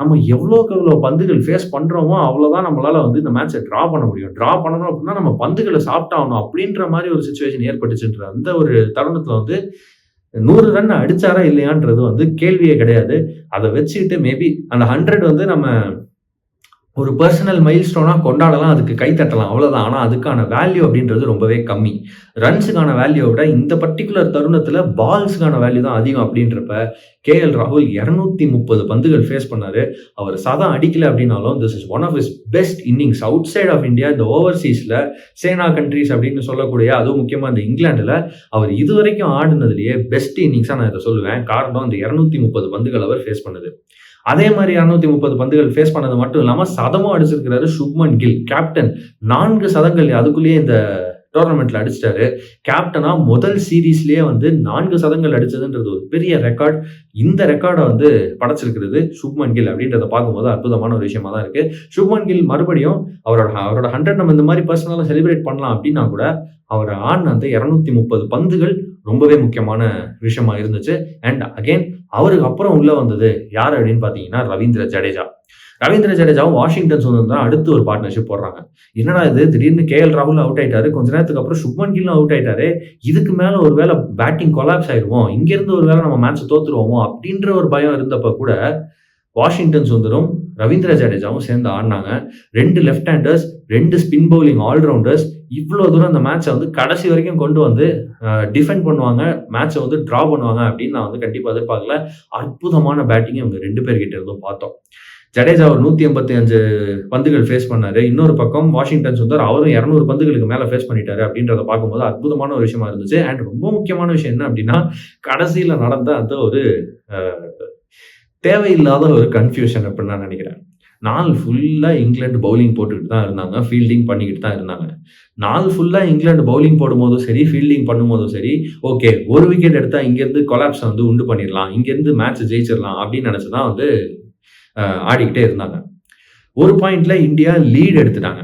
S1: நம்ம எவ்வளவு பந்துகள் ஃபேஸ் பண்றோமோ அவ்வளவுதான் நம்மளால வந்து இந்த மேட்சை டிரா பண்ண முடியும். டிரா பண்ணணும் அப்படின்னா நம்ம பந்துகளை சாப்பிட்டாகணும் அப்படின்ற மாதிரி ஒரு சிச்சுவேஷன் ஏற்பட்டுச்சுன்ற அந்த ஒரு தருணத்துல வந்து 100 ரன் அடிச்சாரா இல்லையான்றது வந்து கேள்வியே கிடையாது. அதை வச்சுக்கிட்டு மேபி அந்த 100 வந்து நம்ம ஒரு பர்சனல் மைல்ஸ்டோனா கொண்டாடலாம், அதுக்கு கை தட்டலாம், அவ்வளவுதான். ஆனா அதுக்கான வேல்யூ அப்படின்றது ரொம்பவே கம்மி. ரன்ஸுக்கான வேல்யூ விட இந்த பர்டிகுலர் தருணத்துல பால்ஸுக்கான வேல்யூ தான் அதிகம் அப்படின்றப்ப KL ராகுல் 230 பந்துகள் ஃபேஸ் பண்ணாரு. அவர் சதம் அடிக்கல அப்படின்னாலும் this is one of his best innings outside of India. இந்த ஓவர்சீஸ்ல சேனா கண்ட்ரீஸ் அப்படின்னு சொல்லக்கூடிய, அதுவும் முக்கியமா இந்த இங்கிலாந்துல அவர் இதுவரைக்கும் ஆடினதுலயே பெஸ்ட் இன்னிங்ஸா நான் இதை சொல்லுவேன். காரணம் இந்த 230 பந்துகள் அவர் ஃபேஸ் பண்ணது. அதே மாதிரி 230 பந்துகள் ஃபேஸ் பண்ணது மட்டும் இல்லாம சதமும் அடிச்சிருக்கிறாரு சுப்மன் கில். கேப்டன் 4 சதங்கள் அதுக்குள்ளேயே இந்த டோர்னமெண்ட்ல அடிச்சிட்டாரு. கேப்டனா முதல் சீரீஸ்லயே வந்து 4 சதங்கள் அடிச்சதுன்றது ஒரு பெரிய ரெக்கார்ட். இந்த ரெக்கார்டை வந்து படைச்சிருக்கிறது சுப்மன் கில் அப்படின்றத பார்க்கும்போது அற்புதமான ஒரு விஷயமா தான் இருக்கு. சுப்மன் கில் மறுபடியும் அவரோட 100 நம்ம இந்த மாதிரி பர்சனலா செலிப்ரேட் பண்ணலாம் அப்படின்னா கூட அவர் ஆடின அந்த 230 பந்துகள் ரொம்பவே முக்கியமான விஷயமா இருந்துச்சு. அண்ட் அகைன் அவருக்கு அப்புறம் உள்ள வந்தது யார் அப்படின்னு பாத்தீங்கன்னா ரவீந்திர ஜடேஜா. ரவீந்திர ஜடேஜாவும் வாஷிங்டன் சுந்தரும் தான் அடுத்து ஒரு பார்ட்னர்ஷிப் போடுறாங்க. என்னடா இது, திடீர்னு KL ராகுல் அவுட் ஆயிட்டாரு, கொஞ்ச நேரத்துக்கு அப்புறம் சுப்மன் கில்லும் அவுட் ஆயிட்டாரு, இதுக்கு மேல ஒரு வேளை பேட்டிங் கொலாப்ஸ் ஆயிடுவோம், இங்க இருந்து ஒரு வேளை நம்ம மேட்ச் தோத்துருவோமோ அப்படின்ற ஒரு பயம் இருந்தப்ப கூட வாஷிங்டன் சுந்தரும் ரவீந்திர ஜடேஜாவும் சேர்ந்து ஆடினாங்க. 2 left handers, 2 spin bowling all-rounders இவ்வளவு தூரம் அந்த மேட்சை வந்து கடைசி வரைக்கும் கொண்டு வந்து டிஃபெண்ட் பண்ணுவாங்க, மேட்சை வந்து டிரா பண்ணுவாங்க அப்படின்னு நான் வந்து கண்டிப்பா எதிர்பார்க்கல. அற்புதமான பேட்டிங் இவங்க 2 பேர்கிட்ட இருந்தும் பார்த்தோம். ஜடேஜா ஒரு 185 பந்துகள் ஃபேஸ் பண்ணாரு. இன்னொரு பக்கம் வாஷிங்டன் சுந்தர் அவரும் 200 பந்துகளுக்கு மேல ஃபேஸ் பண்ணிட்டாரு அப்படின்றத பார்க்கும்போது அற்புதமான ஒரு விஷயமா இருந்துச்சு. அண்ட் ரொம்ப முக்கியமான விஷயம் என்ன அப்படின்னா, கடைசியில நடந்த அந்த ஒரு தேவையில்லாத ஒரு கன்ஃபியூஷன் அப்படின்னு நான் நினைக்கிறேன். நாள் ஃபுல்லா இங்கிலாந்து பவுலிங் போட்டுக்கிட்டு தான் இருந்தாங்க, ஃபீல்டிங் பண்ணிக்கிட்டு தான் இருந்தாங்க. நாள் ஃபுல்லா இங்கிலாந்து பவுலிங் போடும்போதும் சரி, ஃபீல்டிங் பண்ணும்போதும் சரி, ஓகே ஒரு விக்கெட் எடுத்தா இங்கிருந்து கொலாப்ஸ் வந்து உண்டு பண்ணிடலாம், இங்கிருந்து மேட்ச் ஜெயிச்சிடலாம் அப்படின்னு நினைச்சுதான் வந்து ஆடிக்கிட்டே இருந்தாங்க. ஒரு பாயிண்ட்ல இந்தியா லீட் எடுத்துட்டாங்க.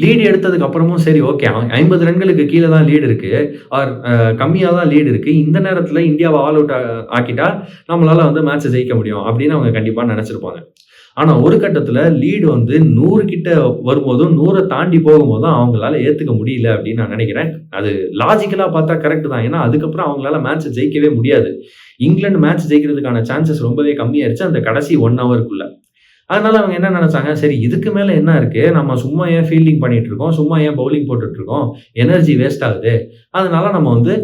S1: லீடு எடுத்ததுக்கு அப்புறமும் சரி ஓகே 50 ரன்களுக்கு கீழே தான் லீடு இருக்கு ஆர் கம்மியாக தான் லீடு இருக்கு. இந்த நேரத்தில் இந்தியாவை ஆல் அவுட் ஆக்கிட்டா நம்மளால வந்து மேட்சை ஜெயிக்க முடியும் அப்படின்னு அவங்க கண்டிப்பாக நினைச்சிருப்பாங்க. ஆனா ஒரு கட்டத்துல லீடு வந்து 100 கிட்ட வரும்போதும் 100 தாண்டி போகும்போதும் அவங்களால ஏத்துக்க முடியல அப்படின்னு நான் நினைக்கிறேன். அது லாஜிக்கலா பார்த்தா கரெக்ட் தான். ஏன்னா அதுக்கப்புறம் அவங்களால மேட்ச் ஜெயிக்கவே முடியாது. இங்கிலாந்து மேட்ச் ஜெயிக்கிறதுக்கான சான்சஸ் ரொம்பவே கம்மியாயிருச்சு அந்த கடைசி 1 ஹவருக்குள்ள. அதனால அவங்க என்ன நினைச்சாங்க, சரி இதுக்கு மேல என்ன இருக்கு, நம்ம சும்மா ஏன் ஃபீல்டிங் பண்ணிட்டு இருக்கோம், சும்மா ஏன் பவுலிங் போட்டுட்டு இருக்கோம், எனர்ஜி வேஸ்ட் ஆகுது, அதனால நம்ம வந்து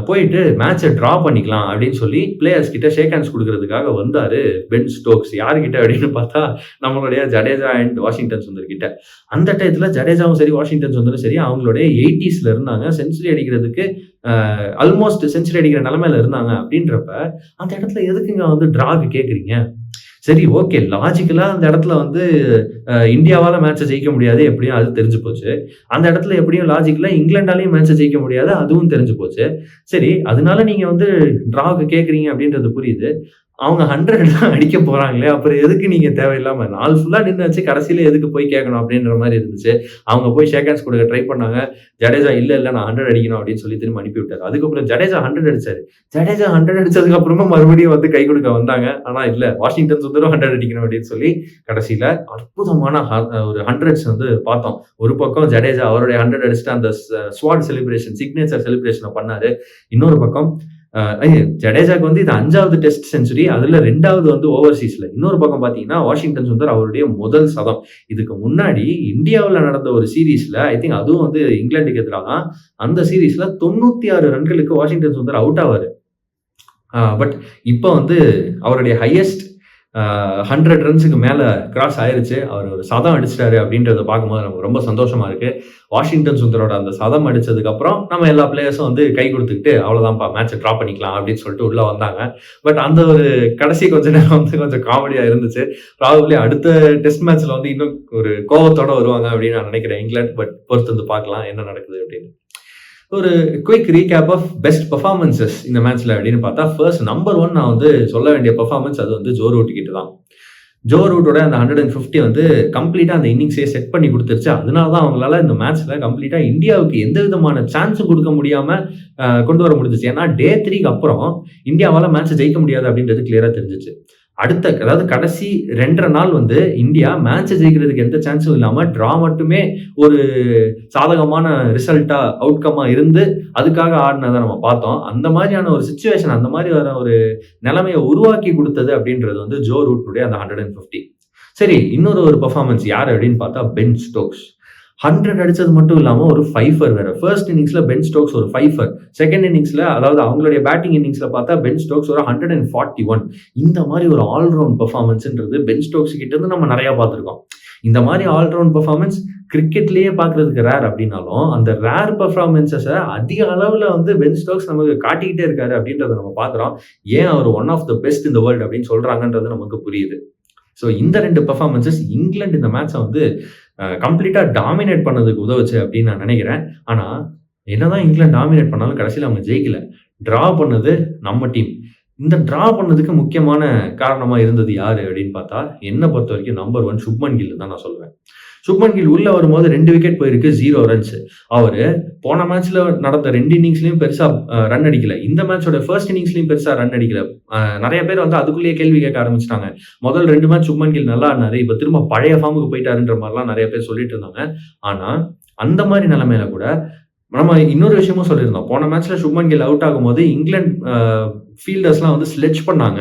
S1: போயிட்டு மேட்சை டிரா பண்ணிக்கலாம் அப்படின்னு சொல்லி பிளேயர்ஸ் கிட்ட ஷேக் ஹேண்ட்ஸ் கொடுக்கறதுக்காக வந்தாரு பென் ஸ்டோக்ஸ். யாருக்கிட்ட அப்படின்னு பார்த்தா நம்மளுடைய ஜடேஜா அண்ட் வாஷிங்டன் சுந்தர் கிட்ட. அந்த டயத்துல ஜடேஜாவும் சரி வாஷிங்டன் சுந்தரும் சரி அவங்களுடைய 80s இருந்தாங்க, செஞ்சுரி அடிக்கிறதுக்கு ஆல்மோஸ்ட் செஞ்சுரி அடிக்கிற நிலைமையில இருந்தாங்க. அப்படின்றப்ப அந்த இடத்துல எதுக்குங்க வந்து டிராக்கு கேட்குறீங்க? சரி ஓகே, லாஜிக்கலா அந்த இடத்துல வந்து இந்தியாவால மேட்சை ஜெயிக்க முடியாது, எப்படியும் அது தெரிஞ்சு போச்சு. அந்த இடத்துல எப்படியும் லாஜிக்கலா இங்கிலாண்டாலையும் மேட்சை ஜெயிக்க முடியாது, அதுவும் தெரிஞ்சு போச்சு. சரி, அதனால நீங்க வந்து டிராவுக்கு கேட்குறீங்க அப்படின்றது புரியுது. அவங்க 100 தான் அடிக்க போறாங்களே, அப்புறம் எதுக்கு நீங்க தேவையில்லாம நாள் ஃபுல்லா நின்னாச்சு, கடைசியில எதுக்கு போய் கேட்கணும் அப்படின்ற மாதிரி இருந்துச்சு. அவங்க போய் ஷேக் ஹேண்ட்ஸ் கொடுக்க ட்ரை பண்ணாங்க. ஜடேஜா இல்ல நான் 100 அடிக்கணும் அப்படின்னு சொல்லி திரும்ப அனுப்பி விட்டாரு. அதுக்கப்புறம் ஜடேஜா 100 அடிச்சாரு. ஜடேஜா 100 அடிச்சதுக்கு அப்புறமா மறுபடியும் வந்து கை கொடுக்க வந்தாங்க. ஆனா இல்ல, வாஷிங்டன் சுந்தரும் 100 அடிக்கணும் அப்படின்னு சொல்லி கடைசியில அற்புதமான ஒரு 100s வந்து பார்த்தோம். ஒரு பக்கம் ஜடேஜா அவருடைய 100 அடிச்சுட்டு அந்த ஸ்வாட் செலிப்ரேஷன், சிக்னேச்சர் செலிப்ரேஷனை பண்ணாரு. இன்னொரு பக்கம் ஜடேஜாக்கு வந்து இது 5வது டெஸ்ட் செஞ்சுரி, அதுல 2வது வந்து ஓவர்சீஸ்ல. இன்னொரு பக்கம் பாத்தீங்கன்னா வாஷிங்டன் சுந்தர் அவருடைய முதல் சதம். இதுக்கு முன்னாடி இந்தியாவில் நடந்த ஒரு சீரீஸ்ல ஐ திங்க் அதுவும் வந்து இங்கிலாந்துக்கு எதிராக அந்த சீரீஸ்ல 96 ரன்களுக்கு வாஷிங்டன் சுந்தர் அவுட் ஆவாரு. பட் இப்போ வந்து அவருடைய ஹையஸ்ட் 100 ரன்ஸுக்கு மேல கிராஸ் ஆயிருச்சு. அவர் ஒரு சதம் அடிச்சிட்டாரு அப்படின்றத பார்க்கும்போது நமக்கு ரொம்ப சந்தோஷமா இருக்கு. வாஷிங்டன் சுந்தரோட அந்த சதம் அடிச்சதுக்கு அப்புறம் நம்ம எல்லா பிளேயர்ஸும் வந்து கை கொடுத்துக்கிட்டு அவ்வளவுதான்ப்பா மேட்சை டிரா பண்ணிக்கலாம் அப்படின்னு சொல்லிட்டு உள்ள வந்தாங்க. பட் அந்த ஒரு கடைசி கொஞ்ச நேரம் வந்து கொஞ்சம் காமெடியா இருந்துச்சு. ப்ராபப்ளி அடுத்த டெஸ்ட் மேட்ச்ல வந்து இன்னும் ஒரு கோவத்தோட வருவாங்க அப்படின்னு நான் நினைக்கிறேன் இங்கிலாந்து. பட் பொறுத்து வந்து பார்க்கலாம் என்ன நடக்குது அப்படின்னு. ஒரு quick recap of best performances இந்த மேட்ச்ல அப்படின்னு பார்த்தா, ஃபர்ஸ்ட் நம்பர் 1 நான் வந்து சொல்ல வேண்டிய பெர்ஃபார்மன்ஸ் அது வந்து ஜோ ரூட் கிட்ட தான். ஜோ ரூட்டோட அந்த 150 வந்து கம்ப்ளீட்டா அந்த இன்னிங்ஸே செட் பண்ணி கொடுத்துருச்சு. அதனால தான் அவங்களால இந்த மேட்ச்ல கம்ப்ளீட்டா இந்தியாவுக்கு எந்த விதமான சான்ஸும் கொடுக்க முடியாம கொண்டு வர முடிஞ்சிச்சு. ஏன்னா டே 3க்கு அப்புறம் இந்தியாவால மேட்ச் ஜெயிக்க முடியாது அப்படின்றது கிளியரா தெரிஞ்சிச்சு. அதாவது கடைசி 2.5 நாள் வந்து இந்தியா மேட்ச் ஜெயிக்கிறதுக்கு எந்த சான்ஸும் இல்லாம டிரா மட்டுமே ஒரு சாதகமான ரிசல்ட்டா அவுட்கம்மா இருந்து அதுக்காக ஆடினதை நம்ம பார்த்தோம். அந்த மாதிரியான ஒரு சிச்சுவேஷன், அந்த மாதிரி ஒரு நிலைமையை உருவாக்கி கொடுத்தது அப்படின்றது வந்து ஜோ ரூட்னுடைய அந்த 150. சரி, இன்னொரு பெர்ஃபார்மன்ஸ் யார் அப்படின்னு பார்த்தா பென் ஸ்டோக்ஸ். 100 அடிச்சது மட்டும் இல்லாம ஒரு 5 வேற. ஃபர்ஸ்ட் இன்னிங்ஸ்ல பென் ஸ்டோக்ஸ் ஒரு 5, செகண்ட் இன்னிங்ஸ்ல அதாவது அவங்களுடைய பேட்டிங் இன்னிங்ஸ்ல பார்த்தா பென் ஸ்டோக்ஸ் ஒரு 141. இந்த மாதிரி ஒரு ஆல்ரவுண்ட் பெர்ஃபார்மன்ஸ்ன்றது பென் ஸ்டோக்ஸ் கிட்ட இருந்து நம்ம நிறைய பார்த்திருக்கோம். இந்த மாதிரி ஆல்ரவுண்ட் பெர்ஃபார்மன்ஸ் கிரிக்கெட்லயே பாக்குறதுக்கு ரேர் அப்படின்னாலும் அந்த ரேர் பெர்ஃபார்மன்ஸஸை அதிக அளவுல வந்து பென் ஸ்டோக்ஸ் நமக்கு காட்டிக்கிட்டே இருக்காரு அப்படின்றத நம்ம பாக்குறோம். ஏன் அவர் ஒன் ஆஃப் த பெஸ்ட் இந்த வேர்ல்டு அப்படின்னு சொல்றாங்கன்றது நமக்கு புரியுது. ஸோ இந்த 2 பெர்ஃபார்மன்ஸஸ் இங்கிலாந்து இந்த மேட்சை வந்து கம்ப்ளீட்டா டாமினேட் பண்ணதுக்கு உதவுச்சு அப்படின்னு நான் நினைக்கிறேன். ஆனா என்னதான் இங்கிலாந்து டாமினேட் பண்ணாலும் கடைசியில் அவங்க ஜெயிக்கல. டிரா பண்ணது நம்ம டீம். இந்த டிரா பண்ணதுக்கு முக்கியமான காரணமா இருந்தது யாரு அப்படின்னு பார்த்தா, என்ன பொறுத்த வரைக்கும் நம்பர் 1 சுப்மன் கில் தான் நான் சொல்லுவேன். சுப்மன் கில் உள்ள வரும்போது 2 விக்கெட் போயிருக்கு, 0 ரன்ஸ். அவரு போன மேட்ச்ல நடந்த 2 இன்னிங்ஸ்லயும் பெருசா ரன் அடிக்கல. இந்த மேட்சோட ஃபர்ஸ்ட் இன்னிங்ஸ்லயும் பெருசா ரன் அடிக்கல. நிறைய பேர் வந்து அதுக்குள்ளேயே கேள்வி கேட்க ஆரம்பிச்சிட்டாங்க. முதல் 2 மேட்ச் சுப்மன் கில் நல்லா ஆடினாரு, இப்ப திரும்ப பழைய ஃபார்முக்கு போயிட்டாருன்ற மாதிரிலாம் நிறைய பேர் சொல்லிட்டு இருந்தாங்க. ஆனா அந்த மாதிரி நிலைமையில கூட நம்ம இன்னொரு விஷயமும் சொல்லியிருந்தோம். போன மேட்ச்ல சுப்மன் கில் அவுட் ஆகும்போது இங்கிலாந்து ஃபீல்டர்ஸ்லாம் வந்து ஸ்லெட்ஜ் பண்ணாங்க.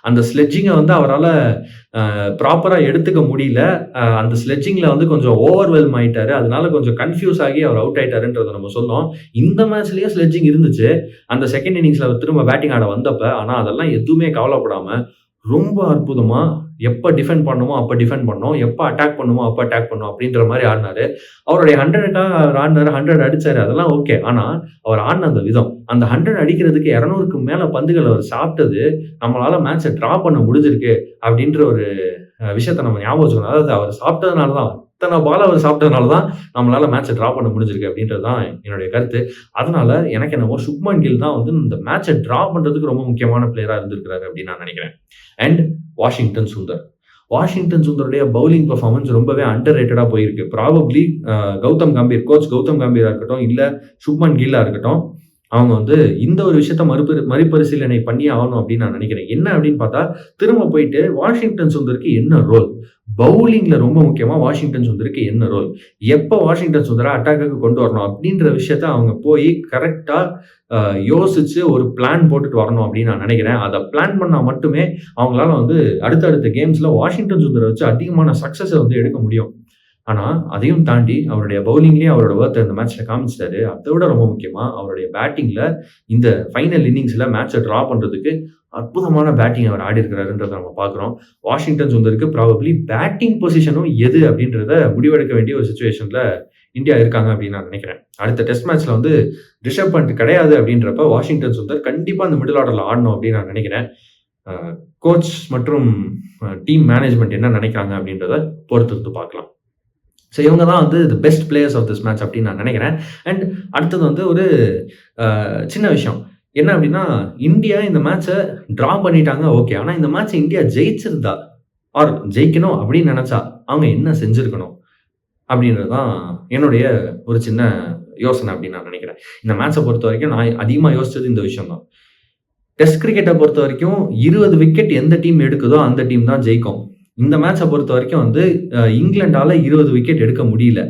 S1: அந்த ஸ்லெட்ஜிங்கை வந்து அவரால் ப்ராப்பரா எடுத்துக்க முடியல. அந்த ஸ்லெட்ஜிங்ல வந்து கொஞ்சம் ஓவர்வெல்ம் ஆயிட்டாரு. அதனால கொஞ்சம் கன்ஃபியூஸ் ஆகி அவர் அவுட் ஆயிட்டாருன்றதை நம்ம சொன்னோம். இந்த மேட்ச்லயே ஸ்லெட்ஜிங் இருந்துச்சு அந்த செகண்ட் இன்னிங்ஸ்ல அவர் திரும்ப பேட்டிங் ஆட வந்தப்ப. ஆனா அதெல்லாம் எதுவுமே கவலைப்படாம ரொம்ப அற்புதமா எப்ப டிஃபெண்ட் பண்ணுமோ அப்ப டிஃபெண்ட் பண்ணோம், எப்ப அட்டாக் பண்ணுமோ அப்ப அட்டாக் பண்ணோம் அப்படின்ற மாதிரி ஆடினாரு. அவருடைய 100க்காக அவர் ஆடினாரு, 100 அடிச்சாரு, அதெல்லாம் ஓகே. ஆனா அவர் ஆடின அந்த விதம், அந்த 100 அடிக்கிறதுக்கு 200க்கு மேல பந்துகள் அவர் சாப்பிட்டது நம்மளால மேட்சை டிரா பண்ண முடிஞ்சிருக்கு அப்படின்ற ஒரு விஷயத்த நம்ம ஞாபகம் வச்சுக்கணும். அதாவது அவர் சாப்பிட்டதுனால தான், இத்தனை பால் அவர் சாப்பிட்டதுனால தான் நம்மளால மேட்சை டிரா பண்ண முடிஞ்சிருக்கு அப்படின்றது தான் என்னுடைய கருத்து. அதனால எனக்கு என்னவோ சுப்மன் கில் தான் வந்து இந்த மேட்சை டிரா பண்றதுக்கு ரொம்ப முக்கியமான பிளேயரா இருந்திருக்கிறாரு அப்படின்னு நான் நினைக்கிறேன். அண்ட் வாஷிங்டன் சுந்தர் வாஷிங்டன் சுந்தருடைய பவுலிங் பெர்ஃபார்மன்ஸ் ரொம்பவே அண்டர் ரேட்டடா போயிருக்கு. ப்ராபப்ளி கௌதம் கம்பீர், கோச் கௌதம் கம்பீரா இருக்கட்டும், இல்ல சுப்மன் கில்லா இருக்கட்டும், அவங்க வந்து இந்த ஒரு விஷயத்த மறுபரிசீலனை பண்ணி ஆகணும் அப்படின்னு நான் நினைக்கிறேன். என்ன அப்படின்னு பார்த்தா, திரும்ப போயிட்டு வாஷிங்டன் சுந்தருக்கு என்ன ரோல், பவுலிங்ல ரொம்ப முக்கியமா வாஷிங்டன் சுந்தருக்கு என்ன ரோல், எப்போ வாஷிங்டன் சுந்தரை அட்டாக்கு கொண்டு வரணும் அப்படின்ற விஷயத்த அவங்க போய் கரெக்டா யோசிச்சு ஒரு பிளான் போட்டுட்டு வரணும் அப்படின்னு நான் நினைக்கிறேன். அதை பிளான் பண்ணா மட்டுமே அவங்களால வந்து அடுத்தடுத்த கேம்ஸ்ல வாஷிங்டன் சுந்தரை வச்சு அதிகமான சக்சஸை வந்து எடுக்க முடியும். ஆனா அதையும் தாண்டி அவருடைய பவுலிங்லயே அவரோட ஒர்த்தை இந்த மேட்ச்ல காமிச்சிட்டாரு. அதை விட ரொம்ப முக்கியமா அவருடைய பேட்டிங்ல இந்த ஃபைனல் இன்னிங்ஸ்ல மேட்சை டிரா பண்றதுக்கு அற்புதமான பேட்டிங் அவர் ஆடி இருக்கிறாருன்றத நம்ம பார்க்குறோம். வாஷிங்டன் சுந்தருக்கு ப்ராபப்ளி பேட்டிங் பொசிஷனும் எது அப்படின்றத முடிவெடுக்க வேண்டிய ஒரு சுச்சுவேஷன்ல இந்தியா இருக்காங்க அப்படின்னு நான் நினைக்கிறேன். அடுத்த டெஸ்ட் மேட்ச்ல வந்து ரிஷப் பண்ட் கிடையாது அப்படின்றப்ப வாஷிங்டன் சுந்தர் கண்டிப்பா அந்த மிடில் ஆர்டர்ல ஆடணும் அப்படின்னு நான் நினைக்கிறேன். கோச் மற்றும் டீம் மேனேஜ்மெண்ட் என்ன நினைக்கிறாங்க அப்படின்றத பொறுத்து பார்க்கலாம். ஸோ இவங்க தான் வந்து the best players of this match அப்படின்னு நான் நினைக்கிறேன். அண்ட் அடுத்தது வந்து ஒரு சின்ன விஷயம் என்ன அப்படின்னா, இந்தியா இந்த மேட்சை ட்ரா பண்ணிட்டாங்க, ஓகே. ஆனால் இந்த மேட்சை இந்தியா ஜெயிச்சிருந்தா ஆர் ஜெயிக்கணும் அப்படின்னு நினைச்சா அவங்க என்ன செஞ்சிருக்கணும் அப்படின்றது தான் என்னுடைய ஒரு சின்ன யோசனை அப்படின்னு நான் நினைக்கிறேன். இந்த மேட்சை பொறுத்த வரைக்கும் நான் அதிகமாக யோசிச்சது இந்த விஷயம் தான். டெஸ்ட் கிரிக்கெட்டை பொறுத்த வரைக்கும் 20 விக்கெட் எந்த டீம் எடுக்குதோ அந்த டீம் தான் ஜெயிக்கும். இந்த மேட்சை பொறுத்த வரைக்கும் வந்து இங்கிலாண்டால 20 விக்கெட் எடுக்க முடியல.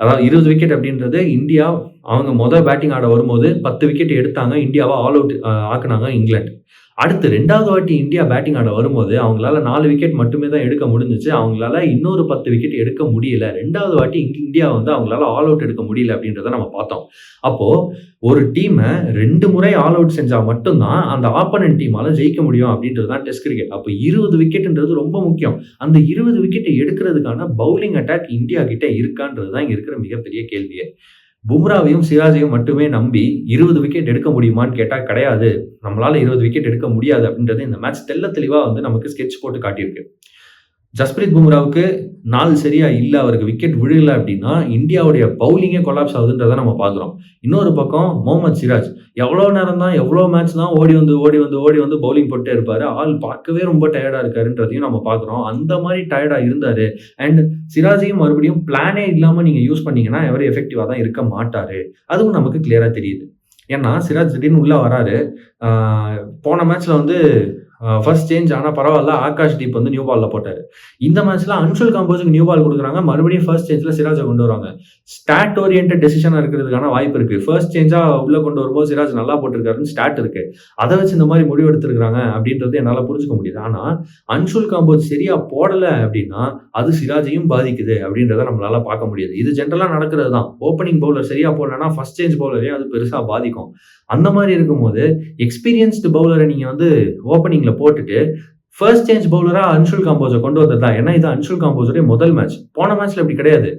S1: அதாவது 20 விக்கெட் அப்படின்றது இந்தியா அவங்க பேட்டிங் ஆட வரும்போது 10 விக்கெட் எடுத்தாங்க, இந்தியாவை ஆல் அவுட் ஆக்குனாங்க இங்கிலாந்து. அடுத்து 2வது வாட்டி இந்தியா பேட்டிங் ஆட வரும்போது அவங்களால 4 விக்கெட் மட்டுமே தான் எடுக்க முடிஞ்சிச்சு. அவங்களால இன்னொரு 10 விக்கெட் எடுக்க முடியல. 2வது வாட்டி இந்தியா வந்து அவங்களால ஆல் அவுட் எடுக்க முடியல அப்படின்றத நம்ம பார்த்தோம். அப்போ ஒரு டீமை 2 முறை ஆல் அவுட் செஞ்சா மட்டும்தான் அந்த ஆப்போனன்ட் டீமால ஜெயிக்க முடியும் அப்படின்றது தான் டெஸ்ட் கிரிக்கெட். அப்போ 20 விக்கெட்ன்றது ரொம்ப முக்கியம். அந்த 20 விக்கெட்டை எடுக்கிறதுக்கான பவுலிங் அட்டாக் இந்தியா கிட்ட இருக்கான்றது தான் இங்க இருக்கிற மிகப்பெரிய கேள்வியே. பும்ராவையும் சிராஜையும் மட்டுமே நம்பி 20 விக்கெட் எடுக்க முடியுமான்னு கேட்டா கிடையாது. நம்மளால 20 விக்கெட் எடுக்க முடியாது அப்படின்றது இந்த மேட்ச் தெளிவா வந்து நமக்கு ஸ்கெட்ச் போட்டு காட்டியிருக்கு. ஜஸ்பிரீத் பும்ராவுக்கு நாள் சரியா இல்லை, அவருக்கு விக்கெட் விழல அப்படின்னா இந்தியாவுடைய பவுலிங்கே கொலாப்ஸ் ஆகுதுன்றதை நம்ம பார்க்குறோம். இன்னொரு பக்கம் முகமது சிராஜ் எவ்வளோ நேரம் தான் எவ்வளோ மேட்ச் தான் ஓடி வந்து பவுலிங் போட்டே இருப்பாரு. ஆள் பார்க்கவே ரொம்ப டயர்டா இருக்காருன்றதையும் நம்ம பார்க்குறோம். அந்த மாதிரி டயர்டா இருந்தாரு. அண்ட் சிராஜையும் மறுபடியும் பிளானே இல்லாமல் நீங்க யூஸ் பண்ணீங்கன்னா எவரும் எஃபெக்டிவா தான் இருக்க மாட்டாரு. அதுவும் நமக்கு கிளியரா தெரியுது. ஏன்னா சிராஜ் திடீர்னு உள்ள வராரு. போன மேட்ச்ல வந்து ஃபர்ஸ்ட் சேஞ்ச் ஆனால் பரவாயில்ல, ஆகாஷ் தீப் வந்து நியூ பால்ல போட்டாரு. இந்த மேட்ச்ல அன்ஷுல் காம்போஸுக்கு நியூ பால் கொடுக்குறாங்க, மறுபடியும் ஃபர்ஸ்ட் சேஞ்ச்ல சிராஜை கொண்டு வராங்க. ஸ்டாட் ஓரியன்ட் டெசிஷனா இருக்கிறதுக்கான வாய்ப்பு இருக்கு. ஃபர்ஸ்ட் சேஞ்சா உள்ள கொண்டு வரும்போது சிராஜ் நல்லா போட்டிருக்காருன்னு ஸ்டாட் இருக்கு. அதை வச்சு இந்த மாதிரி முடிவு எடுத்திருக்காங்க அப்படின்றது என்னால புரிஞ்சுக்க முடியுது. ஆனா அன்ஷுல் காம்போஸ் சரியா போடல அப்படின்னா அது சிராஜையும் பாதிக்குது அப்படின்றத நம்மளால பார்க்க முடியுது. இது ஜென்ரலா நடக்கிறது தான். ஓப்பனிங் பவுலர் சரியா போடலன்னா ஃபர்ஸ்ட் சேஞ்ச் பவுலரையும் அது பெருசா பாதிக்கும். அந்த மாதிரி இருக்கும்போது எக்ஸ்பீரியன்ஸ்டு பவுலரை நீங்க வந்து ஓப்பனிங்ல போட்டுட்டு ஃபர்ஸ்ட் சேஞ்ச் பவுலரா அன்ஷுல் காம்போஸை கொண்டு வந்ததா. ஏன்னா இது அன்ஷுல் காம்போஸுடைய முதல் மேட்ச். போன மேட்ச்ல அப்படி கிடையாது.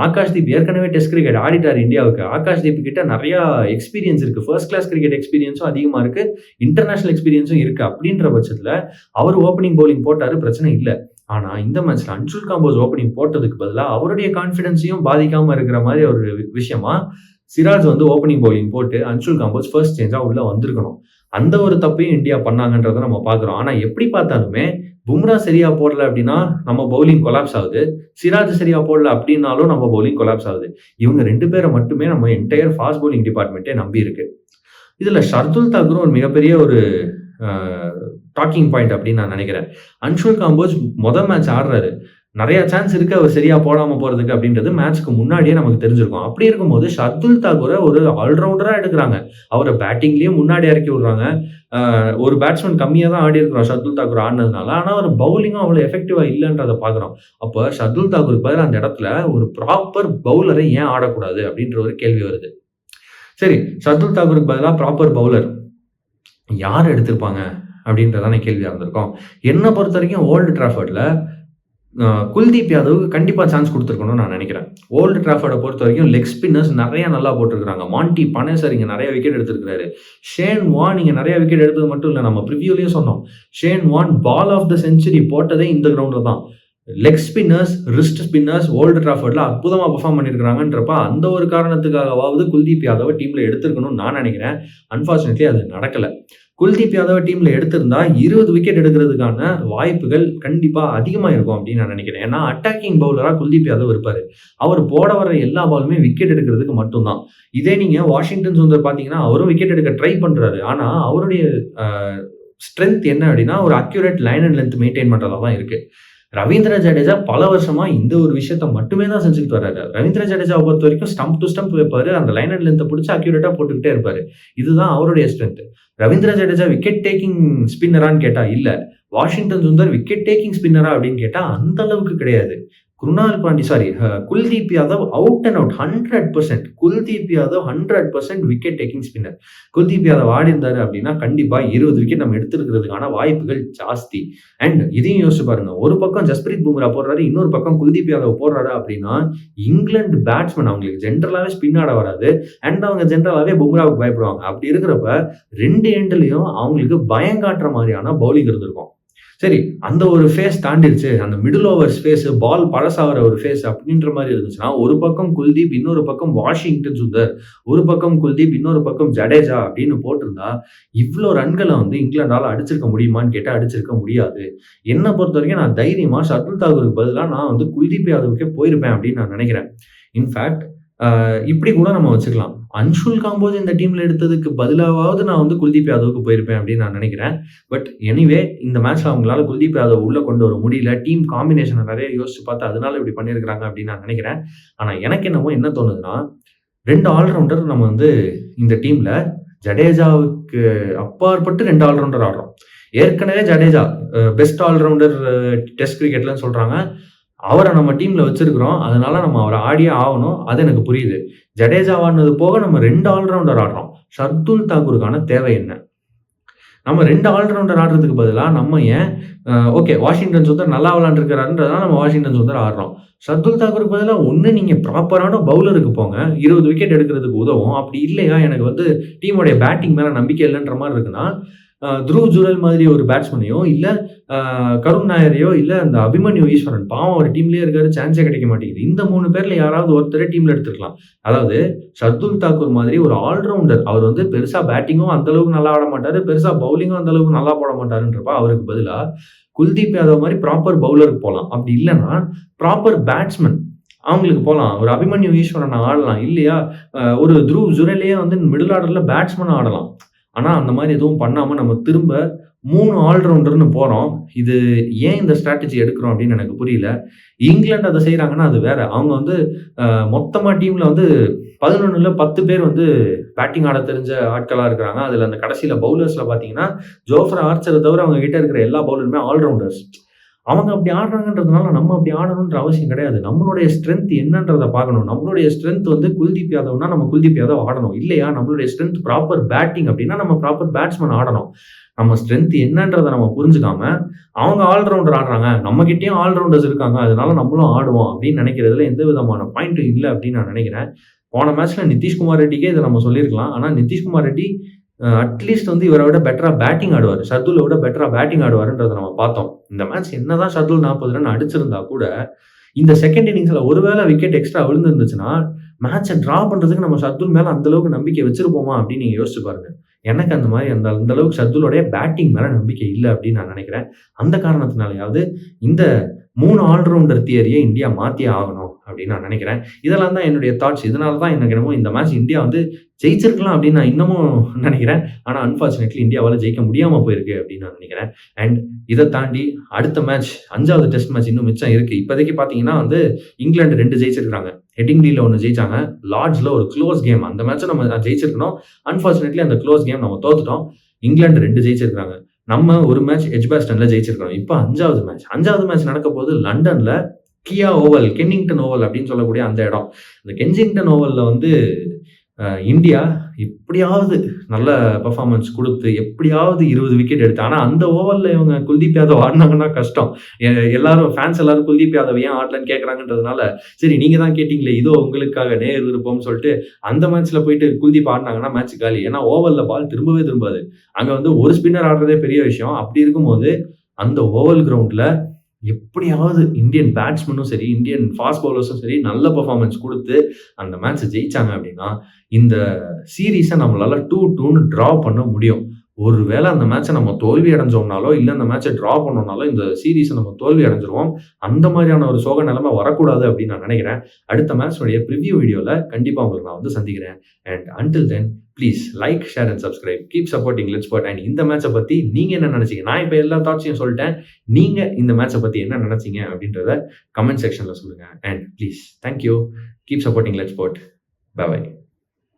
S1: ஆகாஷ் தீப் ஏற்கனவே டெஸ்ட் கிரிக்கெட் ஆடிட்டார் இந்தியாவுக்கு. ஆகாஷ் தீப் கிட்ட நிறைய எக்ஸ்பீரியன்ஸ் இருக்கு. ஃபர்ஸ்ட் கிளாஸ் கிரிக்கெட் எக்ஸ்பீரியன்ஸும் அதிகமா இருக்கு, இன்டர்நேஷனல் எக்ஸ்பீரியன்ஸும் இருக்கு. அப்படின்ற பட்சத்துல அவர் ஓப்பனிங் பவுலிங் போட்டாரு, பிரச்சனை இல்லை. ஆனா இந்த மேட்ச்ல அன்ஷுல் காம்போஸ் ஓப்பனிங் போட்டதுக்கு பதிலாக அவருடைய கான்பிடன்ஸையும் பாதிக்காம இருக்கிற மாதிரி ஒரு விஷயமா சிராஜ் வந்து ஓப்பனிங் பவுலிங் போட்டு அன்ஷுல் காம்போஸ் ஃபர்ஸ்ட் சேஞ்சா உள்ள வந்திருக்கணும். அந்த ஒரு தப்பையும் இந்தியா பண்ணாங்கன்றதை நம்ம பார்க்குறோம். ஆனா எப்படி பார்த்தாலுமே பும்ரா சரியா போடல அப்படின்னா நம்ம பவுலிங் கொலாப்ஸ் ஆகுது, சிராஜ் சரியா போடல அப்படின்னாலும் நம்ம பவுலிங் கொலாப்ஸ் ஆகுது. இவங்க 2 பேரை மட்டுமே நம்ம என்டையர் ஃபாஸ்ட் பவுலிங் டிபார்ட்மெண்ட்டே நம்பி இருக்கு. இதுல ஷர்துல் தாக்கூரும் ஒரு மிகப்பெரிய ஒரு டாக்கிங் பாயிண்ட் அப்படின்னு நான் நினைக்கிறேன். அன்ஷுல் காம்போஸ் முதல் மேட்ச் ஆடுறாரு, நிறைய சான்ஸ் இருக்கு அவர் சரியா போடாம போறதுக்கு அப்படின்றது மேட்ச்க்கு முன்னாடியே நமக்கு தெரிஞ்சிருக்கும். அப்படி இருக்கும்போது ஷர்துல் தாக்கூரை ஒரு ஆல்ரவுண்டரா எடுக்கிறாங்க. அவரை பேட்டிங்லயும் முன்னாடி இறக்கி விடுறாங்க. ஒரு பேட்ஸ்மேன் கம்மியா தான் ஆடி இருக்கிறோம் ஷர்துல் தாக்கூர் ஆடினதுனால. ஆனா ஒரு பவுலிங்கும் அவ்வளவு எஃபெக்டிவா இல்லைன்றதை பாக்குறோம். அப்ப ஷர்துல் தாக்கூருக்கு பதில் அந்த இடத்துல ஒரு ப்ராப்பர் பவுலரை ஏன் ஆடக்கூடாது அப்படின்ற ஒரு கேள்வி வருது. சரி, ஷர்துல் தாக்கூருக்கு பதிலாக ப்ராப்பர் பவுலர் யார் எடுத்திருப்பாங்க அப்படின்றதான கேள்வியா இருந்திருக்கும். என்னை பொறுத்த வரைக்கும் ஓல்டு டிராஃபர்ட்ல குல்தீப் யாதவுக்கு கண்டிப்பா சான்ஸ் கொடுத்துருக்கணும்னு நான் நினைக்கிறேன். ஓல்டு டிராஃபர்டை பொறுத்த வரைக்கும் லெக் ஸ்பின்னர்ஸ் நிறைய நல்லா போட்டிருக்காங்க. மாண்டி பனேசர் இங்க நிறைய விக்கெட் எடுத்திருக்காரு. ஷேன் வான் இங்க நிறைய விக்கெட் எடுத்தது மட்டும் இல்லை, நம்ம ப்ரிவியூலயும் சொன்னோம். Shane Warne ball of the century போட்டதே இந்த கிரவுண்ட்ல தான். Leg spinners, wrist spinners old டிராஃபர்ட்ல அற்புதமா பெர்ஃபார்ம் பண்ணியிருக்காங்கன்றப்ப அந்த ஒரு காரணத்துக்காகவாவது குல்தீப் யாதவ் டீம்ல எடுத்திருக்கணும்னு நான் நினைக்கிறேன். அன்பார்ச்சுனேட்லி அது நடக்கல. குல்தீப் யாதவ டீம்ல எடுத்திருந்தா 20 விக்கெட் எடுக்கிறதுக்கான வாய்ப்புகள் கண்டிப்பா அதிகமா இருக்கும் அப்படின்னு நான் நினைக்கிறேன். ஏன்னா அட்டாக்கிங் பவுலரா குல்தீப் யாதவ் இருப்பாரு. அவர் போட வர எல்லா பாலுமே விக்கெட் எடுக்கிறதுக்கு மட்டும்தான். இதே நீங்க வாஷிங்டன் சுந்தர் பாத்தீங்கன்னா அவரும் விக்கெட் எடுக்க ட்ரை பண்றாரு. ஆனா அவருடைய ஸ்ட்ரென்த் என்ன அப்படின்னா ஒரு accurate line and length maintain பண்றதா தான் இருக்கு. ரவீந்திர ஜடேஜா பல வருஷமா இந்த ஒரு விஷயத்த மட்டுமே தான் செஞ்சுட்டு வர்றாரு. ரவீந்திர ஜடேஜாவை பொறுத்த வரைக்கும் ஸ்டம்ப் டு ஸ்டம்ப் வைப்பாரு. அந்த லைன் அண்ட் லென்த்தை பிடிச்சி அக்யூரேட்டா போட்டுக்கிட்டே இருப்பாரு. இதுதான் அவருடைய strength. Ravindra Jadeja wicket taking ஸ்பின்னரான்னு கேட்டா இல்ல. வாஷிங்டன் சுந்தர் விக்கெட் டேக்கிங் ஸ்பின்னரா அப்படின்னு கேட்டா அந்த அளவுக்கு கிடையாது. Kuldeep Yadav out and out 100%. Kuldeep Yadav 100% wicket taking spinner. Kuldeep Yadav ஆடி இருந்தாரு அப்படின்னா கண்டிப்பா 20 விக்கெட் நம்ம எடுத்துருக்கிறதுக்கான வாய்ப்புகள் ஜாஸ்தி. அண்ட் இதையும் யோசிச்சு பாருங்க, ஒரு பக்கம் ஜஸ்பிரீத் பும்ரா போடுறாரு, இன்னொரு பக்கம் குல்தீப் யாதவ் போடுறாரு அப்படின்னா இங்கிலாந்து பேட்ஸ்மேன் அவங்களுக்கு ஜென்ரலாவே ஸ்பின் ஆட வராது. அண்ட் அவங்க ஜென்ரலாவே பும்ராவுக்கு பயப்படுவாங்க. அப்படி இருக்கிறப்ப 2 எண்ட்லயும் அவங்களுக்கு பயம் காட்டுற மாதிரியான பவுலிங் இருந்திருக்கும். சரி, அந்த ஒரு ஃபேஸ் தாண்டிருச்சு. அந்த மிடில் ஓவர்ஸ் ஃபேஸ், பால் பழசாகிற ஒரு ஃபேஸ் அப்படின்ற மாதிரி இருந்துச்சுன்னா, ஒரு பக்கம் குல்தீப், இன்னொரு பக்கம் வாஷிங்டன் சுந்தர், ஒரு பக்கம் குல்தீப், இன்னொரு பக்கம் ஜடேஜா அப்படின்னு போட்டிருந்தா, இவ்வளோ ரன்களை இங்கிலாந்தால அடிச்சிருக்க முடியுமான்னு கேட்டால் அடிச்சிருக்க முடியாது. என்னை பொறுத்த வரைக்கும் நான் தைரியமா ஷர்துல் தாக்கூருக்கு பதிலாக நான் குல்தீப் யாதவுக்கே போயிருப்பேன் அப்படின்னு நான் நினைக்கிறேன். இன்ஃபேக்ட் இப்படி கூட நம்ம வச்சுக்கலாம். அன்ஷுல் காம்போஸ் இந்த டீம்ல எடுத்ததுக்கு பதிலாவது நான் குல்தீப் யாதவுக்கு போயிருப்பேன் அப்படின்னு நான் நினைக்கிறேன். பட் எனிவே இந்த மேட்ச்ல அவங்களால குல்தீப் யாதவ் உள்ள கொண்டு வர முடியல. டீம் காம்பினேஷனை நிறைய யோசிச்சு பார்த்து அதனால இப்படி பண்ணியிருக்கிறாங்க அப்படின்னு நான் நினைக்கிறேன். ஆனா எனக்கு என்ன தோணுதுன்னா, 2 ஆல்ரவுண்டர் நம்ம இந்த டீம்ல ஜடேஜாவுக்கு அப்பாற்பட்டு 2 ஆல்ரவுண்டர் ஆடுறோம். ஏற்கனவே ஜடேஜா பெஸ்ட் ஆல்ரவுண்டர் டெஸ்ட் கிரிக்கெட்லன்னு சொல்றாங்க. அவரை நம்ம டீம்ல வச்சிருக்கிறோம். அதனால நம்ம அவரை ஆடியே ஆகணும். அது எனக்கு புரியுது. ஜடேஜா ஆடினது போக நம்ம 2 ஆல்ரவுண்டர் ஆடுறோம். ஷர்துல் தாக்கூருக்கான தேவை என்ன? நம்ம 2 ஆல்ரவுண்டர் ஆடுறதுக்கு பதிலாக நம்ம ஏன் ஓகே வாஷிங்டன் சுந்தர் நல்லா விளையாண்டுருக்கிறாருன்றதுனால நம்ம வாஷிங்டன் சுந்தர் ஆடுறோம். ஷர்துல் தாக்கூருக்கு பதிலாக ஒன்று நீங்கள் ப்ராப்பரான பவுலருக்கு போங்க, 20 விக்கெட் எடுக்கிறதுக்கு உதவும். அப்படி இல்லையா எனக்கு டீமோடைய பேட்டிங் மேலே நம்பிக்கை இல்லைன்ற மாதிரி இருக்குன்னா, துருவ் ஜுரல் மாதிரி ஒரு பேட்ஸ்மேனையோ இல்லை கருண் நாயரையோ இல்லை அந்த அபிமன்யு ஈஸ்வரன், பாவம் ஒரு டீம்லேயே இருக்காரு, சான்ஸே கிடைக்க மாட்டேங்குது. இந்த 3 பேர்ல யாராவது ஒருத்தரே டீம்ல எடுத்துருக்கலாம். அதாவது ஷர்துல் தாக்கூர் மாதிரி ஒரு ஆல்ரவுண்டர், அவர் பெருசா பேட்டிங்கும் அந்த அளவுக்கு நல்லா ஆட மாட்டாரு, பெருசா பவுலிங்கும் அந்த அளவுக்கு நல்லா போட மாட்டாருன்றப்ப அவருக்கு பதிலாக குல்தீப் யாதவ் மாதிரி ப்ராப்பர் பவுலருக்கு போகலாம். அப்படி இல்லைன்னா ப்ராப்பர் பேட்ஸ்மேன் அவங்களுக்கு போகலாம். ஒரு அபிமன்யு ஈஸ்வரன் ஆடலாம். இல்லையா ஒரு துருவ் ஜுரலையே மிடில் ஆர்டர்ல பேட்ஸ்மேன் ஆடலாம். ஆனா அந்த மாதிரி எதுவும் பண்ணாம நம்ம திரும்ப 3 ஆல்ரவுண்டர்னு போறோம். இது ஏன் இந்த ஸ்ட்ராட்டஜி எடுக்கிறோம் அப்படின்னு எனக்கு புரியல. இங்கிலாந்து அதை செய்யறாங்கன்னா அது வேற. அவங்க மொத்தமா டீம்ல 11ல 10 பேர் பேட்டிங் ஆட தெரிஞ்ச ஆட்களா இருக்கிறாங்க. அதுல அந்த கடைசியில பவுலர்ஸ்ல பாத்தீங்கன்னா ஜோஃப்ரா ஆர்ச்சரை தவிர அவங்க கிட்ட இருக்கிற எல்லா பவுலருமே ஆல்ரவுண்டர்ஸ். அவங்க அப்படி ஆடுறாங்கன்றதுனால நம்ம அப்படி ஆடணுன்ற அவசியம் கிடையாது. நம்மளுடைய ஸ்ட்ரென்த் என்னன்றதை பார்க்கணும். நம்மளுடைய ஸ்ட்ரென்த் குல்தீப் யாதவ்னா நம்ம குல்தீப் யாதவ் ஆடணும். இல்லையா நம்மளுடைய ஸ்ட்ரென்த் ப்ராப்பர் பேட்டிங் அப்படின்னா நம்ம ப்ராப்பர் பேட்ஸ்மேன் ஆடணும். நம்ம ஸ்ட்ரென்த் என்னன்றதை நம்ம புரிஞ்சுக்காம அவங்க ஆல்ரவுண்டர் ஆடுறாங்க, நம்ம கிட்டேயும் ஆல்ரவுண்டர்ஸ் இருக்காங்க, அதனால நம்மளும் ஆடுவோம் அப்படின்னு நினைக்கிறதுல எந்த விதமான பாயிண்ட்டும் இல்லை அப்படின்னு நான் நினைக்கிறேன். போன மேட்ச்ல நிதிஷ்குமார் ரெட்டிக்கே இதை நம்ம சொல்லியிருக்கலாம். ஆனா நிதிஷ்குமார் ரெட்டி அட்லீஸ்ட் இவரை விட பெட்டரா பேட்டிங் ஆடுவார், ஷர்துலை விட பெட்டரா பேட்டிங் ஆடுவாருன்றதை நம்ம பார்த்தோம். இந்த மேட்ச் என்னதான் ஷர்துல் 40 ரன் அடிச்சிருந்தா கூட இந்த செகண்ட் இன்னிங்ஸ்ல ஒருவேளை விக்கெட் எக்ஸ்ட்ரா விழுந்துருந்துச்சுன்னா மேட்சை டிரா பண்றதுக்கு நம்ம ஷர்துல் மேல அந்த அளவுக்கு நம்பிக்கை வச்சிருப்போமா அப்படின்னு நீங்க யோசிச்சு பாருங்க. எனக்கு அந்த மாதிரி அந்த அளவுக்கு ஷர்துலோடைய பேட்டிங் மேல நம்பிக்கை இல்லை அப்படின்னு நான் நினைக்கிறேன். அந்த காரணத்தினாலயாவது இந்த 3 ஆல்ரவுண்டர் தியரியை இந்தியா மாத்தியே ஆகணும் அப்படின்னு நான் நினைக்கிறேன். இதெல்லாம் தான் என்னுடைய தாட்ஸ். இதனால தான் எனக்கு என்னமோ இந்த மேட்ச் இந்தியா ஜெயிச்சிருக்கலாம் அப்படின்னு நான் இன்னமும் நினைக்கிறேன். ஆனா அன்பார்ச்சுனேட்லி இந்தியாவால ஜெயிக்க முடியாம போயிருக்கு அப்படின்னு நான் நினைக்கிறேன். அண்ட் இதை தாண்டி அடுத்த மேட்ச் 5வது டெஸ்ட் மேட்ச் இன்னும் மிச்சம் இருக்கு. இப்போதைக்கு பாத்தீங்கன்னா இங்கிலாந்து 2 ஜெயிச்சிருக்காங்க. ஹெட்டிங்லில 1 ஜெயிச்சாங்க. லார்ட்ஸ்ல ஒரு க்ளோஸ் கேம். அந்த மேட்சை நம்ம ஜெயிச்சிருக்கணும். அன்பார்ச்சுனேட்லி அந்த க்ளோஸ் கேம் நம்ம தோத்துட்டோம். இங்கிலாந்து 2 ஜெயிச்சிருக்காங்க. நம்ம ஒரு மேட்ச் எட்ஜ்பாஸ்டன்ல ஜெயிச்சிருக்கோம். இப்போ 5வது மேட்ச் நடக்க போது லண்டன்ல கியா ஓவல், கென்னிங்டன் ஓவல் அப்படின்னு சொல்லக்கூடிய அந்த இடம். இந்த கென்சிங்டன் ஓவல்ல இந்தியா எப்படியாவது நல்ல பெர்ஃபார்மன்ஸ் கொடுத்து எப்படியாவது 20 விக்கெட் எடுத்து, ஆனா அந்த ஓவர்ல இவங்க குல்தீப் யாதவ் ஆடினாங்கன்னா கஷ்டம். ஃபேன்ஸ் எல்லாரும் குல்தீப் யாதவ் ஏன் ஆடலன்னு கேட்கறாங்கன்றதுனால சரி நீங்க தான் கேட்டீங்களே இதோ உங்களுக்காக நேர் விருப்பம்னு சொல்லிட்டு அந்த மேட்ச்ல போயிட்டு குல்தீப் ஆடினாங்கன்னா மேட்ச் காலி. ஏன்னா ஓவர்ல பால் திரும்பாது. அங்க ஒரு ஸ்பின்னர் ஆடுறதே பெரிய விஷயம். அப்படி இருக்கும்போது அந்த ஓவல் கிரவுண்ட்ல எப்படியாவது இந்தியன் பேட்ஸ்மேனும் சரி, இந்தியன் ஃபாஸ்ட் பவுலர்ஸும் சரி நல்ல பெர்ஃபார்மன்ஸ் கொடுத்து அந்த மேட்ச் ஜெயிச்சாங்க அப்படின்னா இந்த சீரீஸை நம்மளால 2-2ன்னு டிரா பண்ண முடியும். ஒருவேளை அந்த மேட்சை நம்ம தோல்வி அடைஞ்சோம்னாலோ, இல்ல அந்த மேட்சை டிரா பண்ணோம்னாலோ, இந்த சீரிஸை நம்ம தோல்வி அடைஞ்சிருவோம். அந்த மாதிரியான ஒரு சோக நிலைமை வரக்கூடாது அப்படின்னு நான் நினைக்கிறேன். அடுத்த மேட்ச்னுடைய ப்ரிவ்யூ வீடியோல கண்டிப்பா உங்களை நான் வந்து சந்திக்கிறேன். And until then please like, share and subscribe. Keep supporting let's sport. And இந்த மேட்சை பத்தி நீங்க என்ன நினைச்சீங்க? நான் இப்ப எல்லா தாட்ஸையும் சொல்லிட்டேன். நீங்க இந்த மேட்சை பத்தி என்ன நினைச்சீங்க அப்படின்றத கமெண்ட் செக்ஷன்ல சொல்லுங்க. And please thank you. Keep supporting let's sport. Bye by.